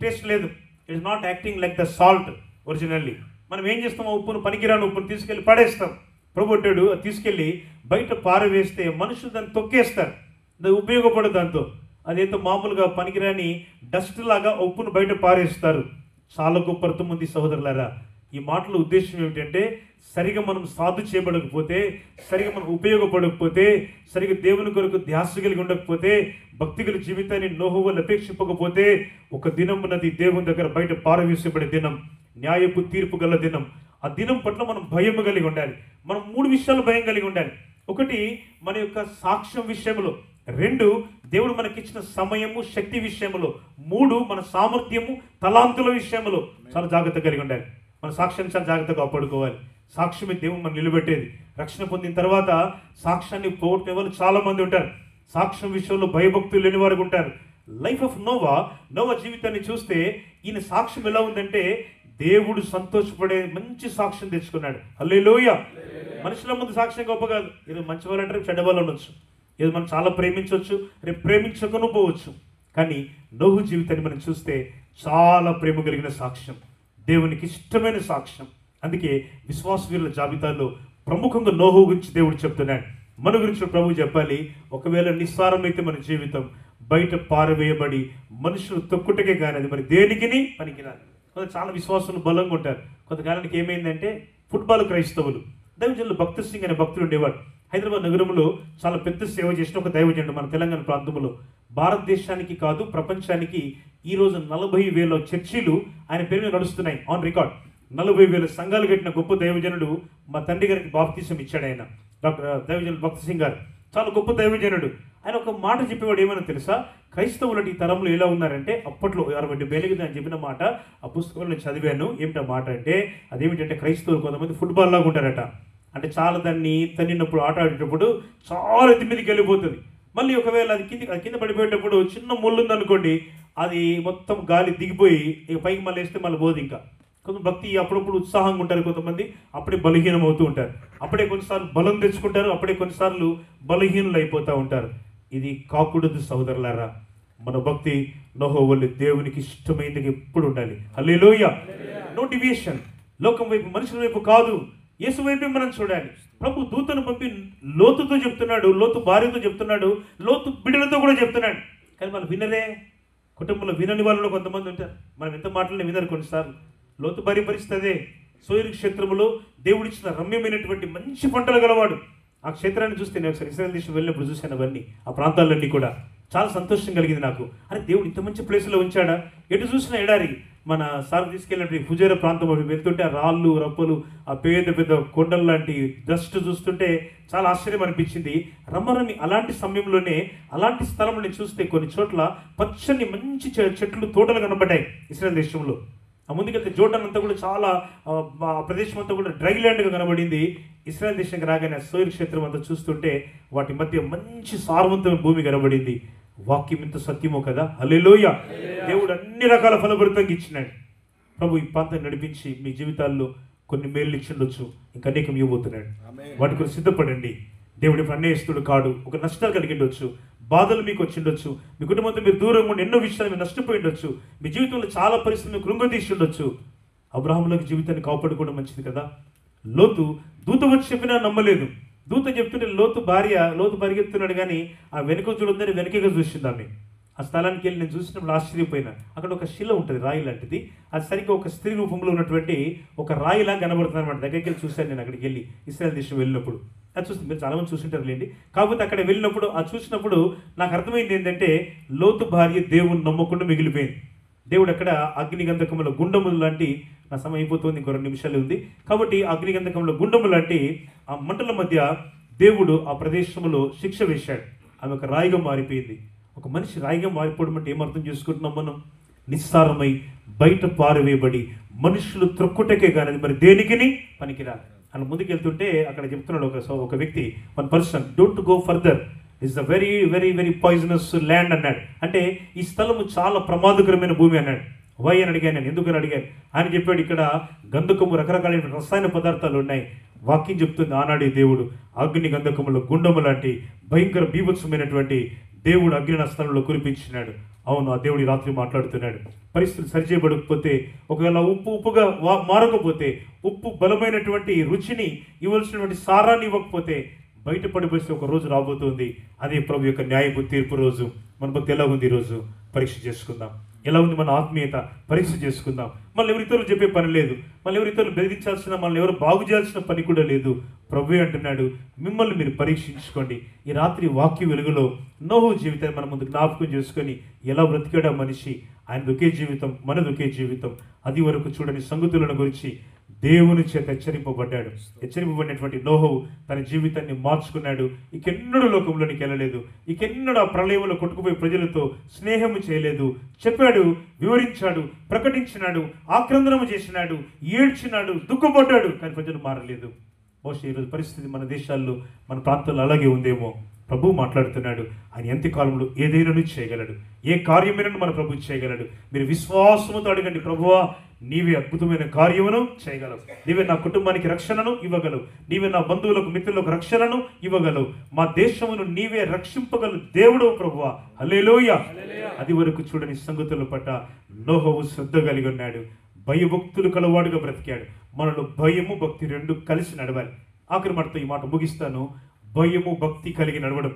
టేస్ట్ లేదు. It is not acting like the salt originally. మనం ఏం చేస్తాం, ఆ ఉప్పును, పనికిరాని ఉప్పును తీసుకెళ్ళి పడేస్తాం. ప్రభు అంటాడు, అది తీసుకెళ్ళి బయట పారవేస్తే మనుషులు దాన్ని తొక్కేస్తారు, అది ఉపయోగపడదు. దాంతో అదేంతో మామూలుగా పనికిరాని డస్ట్ లాగా ఉప్పును బయట పారేస్తారు. చాలా గొప్ప అర్థం ఉంది సహోదరులారా. ఈ మాటల ఉద్దేశం ఏమిటంటే, సరిగా మనం సాధు చేయబడకపోతే, సరిగా మనం ఉపయోగపడకపోతే, సరిగా దేవుని కొరకు ధ్యాస కలిగి ఉండకపోతే, భక్తిగల జీవితాన్ని నోహువలు అపేక్షింపకపోతే, ఒక దినం ఉన్నది దేవుని దగ్గర బయట పారవేసబడే దినం, న్యాయపు తీర్పు గల దినం. ఆ దినం పట్ల మనం భయం కలిగి ఉండాలి. మనం 3 విషయాలు భయం కలిగి ఉండాలి. 1, మన యొక్క సాక్ష్యం విషయంలో. 2, దేవుడు మనకిచ్చిన సమయము, శక్తి విషయంలో. 3, మన సామర్థ్యము, తలాంతుల విషయంలో చాలా జాగ్రత్త కలిగి ఉండాలి. మన సాక్ష్యాన్ని చాలా జాగ్రత్తగా కాపాడుకోవాలి. సాక్ష్యమే దేవుడు మనం నిలబెట్టేది. రక్షణ పొందిన తర్వాత సాక్ష్యాన్ని పోగొట్టిన వాళ్ళు చాలా మంది ఉంటారు. సాక్ష్యం విషయంలో భయభక్తులు లేని వారు ఉంటారు. లైఫ్ ఆఫ్ నోవా జీవితాన్ని చూస్తే ఈయన సాక్ష్యం ఎలా ఉందంటే, దేవుడు సంతోషపడే మంచి సాక్ష్యం తెచ్చుకున్నాడు. హల్లెలూయా. మనుషుల ముందు సాక్ష్యం గొప్ప కాదు. ఏదో మంచి వాళ్ళు అంటే చెడ్డ వాళ్ళు ఉండొచ్చు, ఏదో మనం చాలా ప్రేమించవచ్చు, రేపు ప్రేమించకను పోవచ్చు. కానీ నోహు జీవితాన్ని మనం చూస్తే చాలా ప్రేమ కలిగిన సాక్ష్యం, దేవునికి ఇష్టమైన సాక్ష్యం. అందుకే విశ్వాసవీరుల జాబితాలో ప్రముఖంగా నోహు గురించి దేవుడు చెప్తున్నాడు. మన గురించి ప్రభు చెప్పాలి, ఒకవేళ నిస్సారమైతే మన జీవితం బయట పారవేయబడి మనుషులు తొక్కుటకే కానీ అది మరి దేనికిని పనికిరాదు. కొంత చాలా విశ్వాసులు బలంగా ఉంటారు. కొంతకాలానికి ఏమైందంటే ఫుట్బాల్ క్రైస్తవులు. దైవజనులు భక్త సింగ్ అనే భక్తులు ఉండేవాడు. హైదరాబాద్ నగరంలో చాలా పెద్ద సేవ చేసిన ఒక దైవజనుడు మన తెలంగాణ ప్రాంతంలో. భారతదేశానికి కాదు ప్రపంచానికి ఈరోజు 40,000 చర్చిలు ఆయన పేరు మీద నడుస్తున్నాయి ఆన్ రికార్డ్. 40,000 సంఘాలు కట్టిన గొప్ప దైవజనుడు. మా తండ్రి గారికి బాప్తిసం ఇచ్చాడు ఆయన, డాక్టర్ దైవజనుడు భక్త సింగ్ గారు. చాలా గొప్ప దైవజనుడు. ఆయన ఒక మాట చెప్పేవాడు, ఏమైనా తెలుసా, క్రైస్తవులు ఈ తరంలో ఎలా ఉన్నారంటే, అప్పట్లో 60-70 ఆయన చెప్పిన మాట ఆ పుస్తకంలో నేను చదివాను. ఏమిటా మాట అంటే, అదేమిటంటే క్రైస్తవులు కొంతమంది ఫుట్బాల్ లాగా ఉంటారట. అంటే చాలా దాన్ని తన్నినప్పుడు ఆట ఆడేటప్పుడు చాలా ఎత్తి మీదకి వెళ్ళిపోతుంది. మళ్ళీ ఒకవేళ అది కింద పడిపోయేటప్పుడు చిన్న ముళ్ళు ఉందనుకోండి, అది మొత్తం గాలి దిగిపోయి ఇక పైకి మళ్ళీ వేస్తే మళ్ళీ పోదు. ఇంకా కొంత భక్తి అప్పుడప్పుడు ఉత్సాహంగా ఉంటారు, కొంతమంది అప్పుడే బలహీనం అవుతూ ఉంటారు. అప్పుడే కొన్నిసార్లు బలం తెచ్చుకుంటారు, అప్పుడే కొన్నిసార్లు బలహీనులు అయిపోతూ ఉంటారు. ఇది కాకూడదు సహోదరులారా. మన భక్తి నోహు వల్లే దేవునికి ఇష్టమైనది ఎప్పుడు ఉండాలి. హల్లెలూయా. No deviation. లోకం వైపు, మనుషుల వైపు కాదు, యేసు వైపే మనం చూడాలి. ప్రభు దూతను పంపి లోతుతో చెప్తున్నాడు, లోతు భార్యతో చెప్తున్నాడు, లోతు బిడ్డలతో కూడా చెప్తున్నాడు. కానీ వాళ్ళు వినరే. కుటుంబంలో వినని వాళ్ళు కొంతమంది ఉంటారు. మనం ఎంత మాటలని వినరు కొన్నిసార్లు. లోతు భార్య పరిస్థితి అదే. సోయరు క్షేత్రములో దేవుడిచ్చిన రమ్యమైనటువంటి మంచి పంటలు గలవాడు. ఆ క్షేత్రాన్ని చూస్తే నేను ఒకసారి ఇశ్రాయేల్ దేశం వెళ్ళినప్పుడు చూశాను. అవన్నీ ఆ ప్రాంతాలన్నీ కూడా చాలా సంతోషం కలిగింది నాకు. అరే దేవుడు ఇంత మంచి ప్లేస్లో ఉంచాడా. ఎటు చూసినా ఎడారి. మన సార్ తీసుకెళ్ళినట్టు ఫుజేరా ప్రాంతం వెళ్తుంటే ఆ రాళ్ళు రప్పలు, ఆ పెద్ద పెద్ద కొండలు లాంటి డస్ట్ చూస్తుంటే చాలా ఆశ్చర్యం అనిపించింది. రమ్మరమి అలాంటి సమయంలోనే అలాంటి స్థలంలో చూస్తే కొన్ని చోట్ల పచ్చని మంచి చెట్లు తోటలు కనబడ్డాయి ఇశ్రాయేల్ దేశంలో. ఆ ముందుకెళ్తే జోర్డాన్ అంతా కూడా చాలా ప్రదేశం అంతా కూడా డ్రై ల్యాండ్గా కనబడింది. ఇశ్రాయేల్ దేశానికి రాగానే సోయరు క్షేత్రం అంతా చూస్తుంటే వాటి మధ్య మంచి సారవంతమైన భూమి కనబడింది. వాక్యం ఇంత సత్యమో కదా. హల్లెలూయా. దేవుడు అన్ని రకాల ఫలభరితంగా ఇచ్చినాడు. ప్రభు ఈ ప్రాంతాన్ని నడిపించి మీ జీవితాల్లో కొన్ని మేలు ఇచ్చిండొచ్చు, ఇంకా అనేకం ఇవ్వబోతున్నాడు. వాటి కోసం సిద్ధపడండి. దేవుడు ఇప్పుడు అన్యాయస్తుడు కాడు. ఒక నష్టాలు కలిగిండొచ్చు, బాధలు మీకు వచ్చిండొచ్చు, మీ కుటుంబంతో మీరు దూరంగా ఉండి ఎన్నో విషయాలు మీరు నష్టపోయి ఉండొచ్చు, మీ జీవితంలో చాలా పరిస్థితులు కృంగతీసి ఉండొచ్చు. అబ్రాహాములకు జీవితాన్ని కాపాడుకోవడం మంచిది కదా. లోతు దూత వచ్చి చెప్పినా నమ్మలేదు. దూత చెప్తుంటే లోతు పరిగెత్తున్నాడు, కానీ ఆ వెనుక చూడందని వెనకగా చూసింది ఆమె. ఆ స్థలానికి వెళ్ళి నేను చూసినప్పుడు ఆశ్చర్యపోయినా. అక్కడ ఒక శిల ఉంటుంది, రాయి లాంటిది. అది సరిగ్గా ఒక స్త్రీ రూపంలో ఉన్నటువంటి ఒక రాయిలా కనబడుతుంది అనమాట. దగ్గరికి వెళ్ళి చూశాను నేను అక్కడికి వెళ్ళి ఇశ్రాయేల్ దేశం వెళ్ళినప్పుడు. అది చూస్తే మీరు చాలామంది చూసింటారు లేండి. కాకపోతే అక్కడ వెళ్ళినప్పుడు అది చూసినప్పుడు నాకు అర్థమైంది ఏంటంటే, లోతు భార్య దేవుని నమ్మకుండా మిగిలిపోయింది. దేవుడు అక్కడ అగ్నిగంధకముల గుండములు లాంటి, నా సమయం అయిపోతుంది, ఇంకో 2 నిమిషాలు ఉంది కాబట్టి, అగ్నిగంధకంలో గుండము లాంటి ఆ మంటల మధ్య దేవుడు ఆ ప్రదేశంలో శిక్ష వేశాడు. ఆమె ఒక రాయిగా మారిపోయింది. ఒక మనిషి రాయిగా మారిపోవడం అంటే ఏమర్థం చేసుకుంటున్నాం మనం? నిస్సారమై బయట పారవేయబడి మనుషులు త్రొక్కుటకే కానీ అది మరి దేనికిని పనికిరాదు. అలా ముందుకెళ్తుంటే అక్కడ చెప్తున్నాడు ఒక వ్యక్తి, one person, don't go further, it's a very very very poisonous land అన్నాడు. అంటే ఈ స్థలము చాలా ప్రమాదకరమైన భూమి అన్నాడు. వై అని అడిగాను నేను, ఎందుకని అడిగాను. ఆయన చెప్పాడు, ఇక్కడ గంధకము రకరకాలైన రసాయన పదార్థాలు ఉన్నాయి. వాక్యం చెప్తుంది, ఆనాడే దేవుడు అగ్ని గంధకములో గుండము లాంటి భయంకర బీభత్సమైనటువంటి దేవుడు అగ్ని స్థలంలో కురిపించినాడు. అవును, ఆ దేవుడి రాత్రి మాట్లాడుతున్నాడు. పరిస్థితులు సరిచేయబడకపోతే, ఒకవేళ ఉప్పుగా మారకపోతే, ఉప్పు బలమైనటువంటి రుచిని ఇవ్వాల్సినటువంటి సారాన్ని ఇవ్వకపోతే బయటపడిపోతే ఒక రోజు రాబోతుంది. అదే ప్రభు యొక్క న్యాయపు తీర్పు రోజు. మన భక్తి ఎలా ఉంది ఈరోజు పరీక్ష చేసుకుందాం. ఎలా ఉంది మన ఆత్మీయత పరీక్ష చేసుకుందాం. మళ్ళీ ఎవరితోరు చెప్పే పని లేదు, మళ్ళీ ఎవరితోరు బెదిరించాల్సిన, మనల్ని ఎవరు బాగు చేయాల్సిన పని కూడా లేదు. ప్రభువే అంటున్నాడు, మిమ్మల్ని మీరు పరీక్షించుకోండి. ఈ రాత్రి వాక్య వెలుగులో నోహు జీవితాన్ని మన ముందు జ్ఞాపకం చేసుకొని, ఎలా బ్రతికాడా మనిషి, ఆయన ఒకే జీవితం, మనది ఒకే జీవితం, అది వరకు చూడని సంగతులను గురించి దేవుని చేత హెచ్చరింపబడినటువంటి నోహు తన జీవితాన్ని మార్చుకున్నాడు. ఇకెన్నడూ లోకంలోనికి వెళ్ళలేదు, ఇకెన్నడూ ఆ ప్రళయంలో కొట్టుకుపోయి ప్రజలతో స్నేహము చేయలేదు. చెప్పాడు, వివరించాడు, ప్రకటించినాడు, ఆక్రందనము చేసినాడు, ఏడ్చినాడు, దుఃఖపడ్డాడు, కానీ ప్రజలు మారలేదు. బహుశా ఈరోజు పరిస్థితి మన దేశాల్లో, మన ప్రాంతాల్లో అలాగే ఉందేమో. ప్రభు మాట్లాడుతున్నాడు, ఆయన అంత్యకాలంలో ఏదైనా చేయగలడు, ఏ కార్యమైనా మన ప్రభు చేయగలడు. మీరు విశ్వాసముతో అడగండి, ప్రభువా నీవే అద్భుతమైన కార్యమును చేయగలవు. నీవే నా కుటుంబానికి రక్షణను ఇవ్వగలవు. నీవే నా బంధువులకు మిత్రులకు రక్షణను ఇవ్వగలవు. మా దేశమును నీవే రక్షింపగలవు దేవుడు ప్రభువా. హల్లెలూయా. అది వరకు చూడని సంగతుల పట్ల నోహవు శ్రద్ధ కలిగి ఉన్నాడు. భయభక్తులు కలవాడుగా బ్రతికాడు. మనలో భయము భక్తి రెండు కలిసి నడవాలి. ఆఖరి మాటతో ఈ మాట ముగిస్తాను. భయము భక్తి కలిగి నడవడం.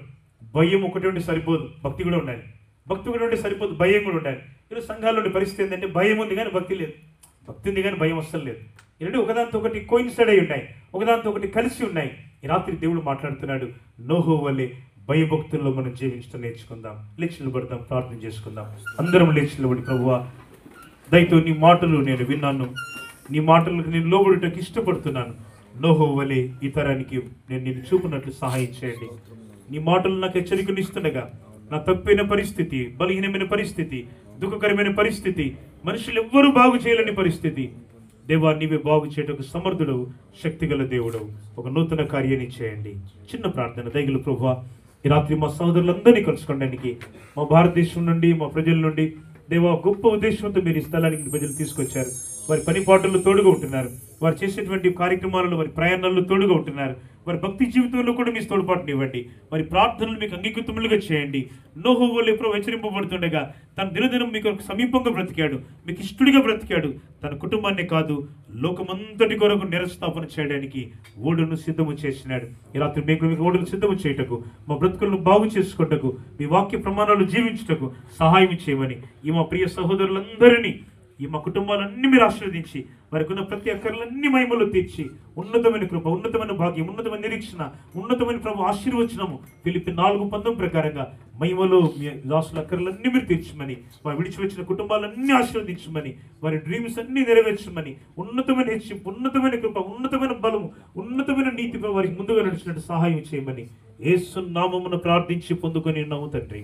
భయం ఒకటి ఉండి సరిపోదు, భక్తి కూడా ఉండాలి. భక్తి కూడా ఉంటే సరిపోదు, భయం కూడా ఉండాలి. ఈరోజు సంఘాల్లో పరిస్థితి ఏంటంటే భయం ఉంది కానీ భక్తి లేదు, భక్తి ఉంది కానీ భయం వస్తలేదు లేదు. ఈ రెండు ఒకదాంతో ఒకటి కోయిన్సైడ్ అయి ఉన్నాయి, ఒకదాంతో ఒకటి కలిసి ఉన్నాయి. ఈ రాత్రి దేవుడు మాట్లాడుతున్నాడు. నోహు వల్లే భయభక్తుల్లో మనం జీవించడం నేర్చుకుందాం. లేచి నిలబడదాం, ప్రార్థన చేసుకుందాం. అందరం లేచి నిలబడి, ప్రభువా దయతో నీ మాటలు నేను విన్నాను, నీ మాటలకు నేను లోబడుటకు ఇష్టపడుతున్నాను. నోహు వలె ఈ తరానికి నేను నిన్ను చూపునట్లు సహాయం చేయండి. నీ మాటలు నాకు హెచ్చరికనిస్తుండగా నా తప్పైన పరిస్థితి, బలహీనమైన పరిస్థితి, దుఃఖకరమైన పరిస్థితి, మనుషులు ఎవ్వరూ బాగు చేయలేని పరిస్థితి, దేవా నీవే బాగు చేయటకు సమర్థుడు, శక్తిగల దేవుడు. ఒక నూతన కార్యాన్ని చేయండి. చిన్న ప్రార్థన. దయగల ప్రభువా ఈ రాత్రి మా సోదరులందరినీ కలుసుకోవడానికి, మా భారతదేశం నుండి, మా ప్రజల నుండి దేవా గొప్ప ఉద్దేశంతో మీరు ఈ స్థలానికి ప్రజలు తీసుకొచ్చారు. వారి పని పాటల్లో తోడుగా ఉంటున్నారు. వారు చేసేటువంటి కార్యక్రమాలలో, వారి ప్రయాణాల్లో తోడుగా ఉంటున్నారు. వారి భక్తి జీవితంలో కూడా మీ తోడ్పాటుని ఇవ్వండి. వారి ప్రార్థనలు మీకు అంగీకృతములుగా చేయండి. నోహు వలె ఎప్పుడో హెచ్చరింపబడుతుండగా తన దినదినం మీకు సమీపంగా బ్రతికాడు, మీకు ఇష్టడిగా బ్రతికాడు. తన కుటుంబాన్ని కాదు, లోకమంతటి కొరకు నిరస్థాపన చేయడానికి ఓడును సిద్ధము చేసినాడు. ఈ రాత్రి మీకు ఓడును సిద్ధము చేయటకు, మా బ్రతుకులను బాగు చేసుకుంటకు, మీ వాక్య ప్రమాణాలు జీవించుటకు సహాయం చేయమని ఈ మా ప్రియ సహోదరులందరినీ, ఈ మా కుటుంబాలన్నీ మీరు ఆశీర్వదించి వారికి ఉన్న ప్రతి అక్కర్లన్నీ మహిమలో తీర్చి ఉన్నతమైన కృప, ఉన్నతమైన భాగ్యం, ఉన్నతమైన నిరీక్షణ, ఉన్నతమైన ప్రభు ఆశీర్వచనము ఫిలిప్పీ 4:10 ప్రకారంగా మహిమలో మీ దాసుల అక్కర్లన్నీ మీరు తీర్చమని, వారు విడిచివచ్చిన కుటుంబాలన్నీ ఆశీర్వదించమని, వారి డ్రీమ్స్ అన్నీ నెరవేర్చమని, ఉన్నతమైన హెచ్చింపు, ఉన్నతమైన కృప, ఉన్నతమైన బలము, ఉన్నతమైన నీతిపై వారికి ముందుగా నడిచినట్టు సహాయం చేయమని యేసు నామమున ప్రార్థించి పొందుకొని ఉన్నాము తండ్రి.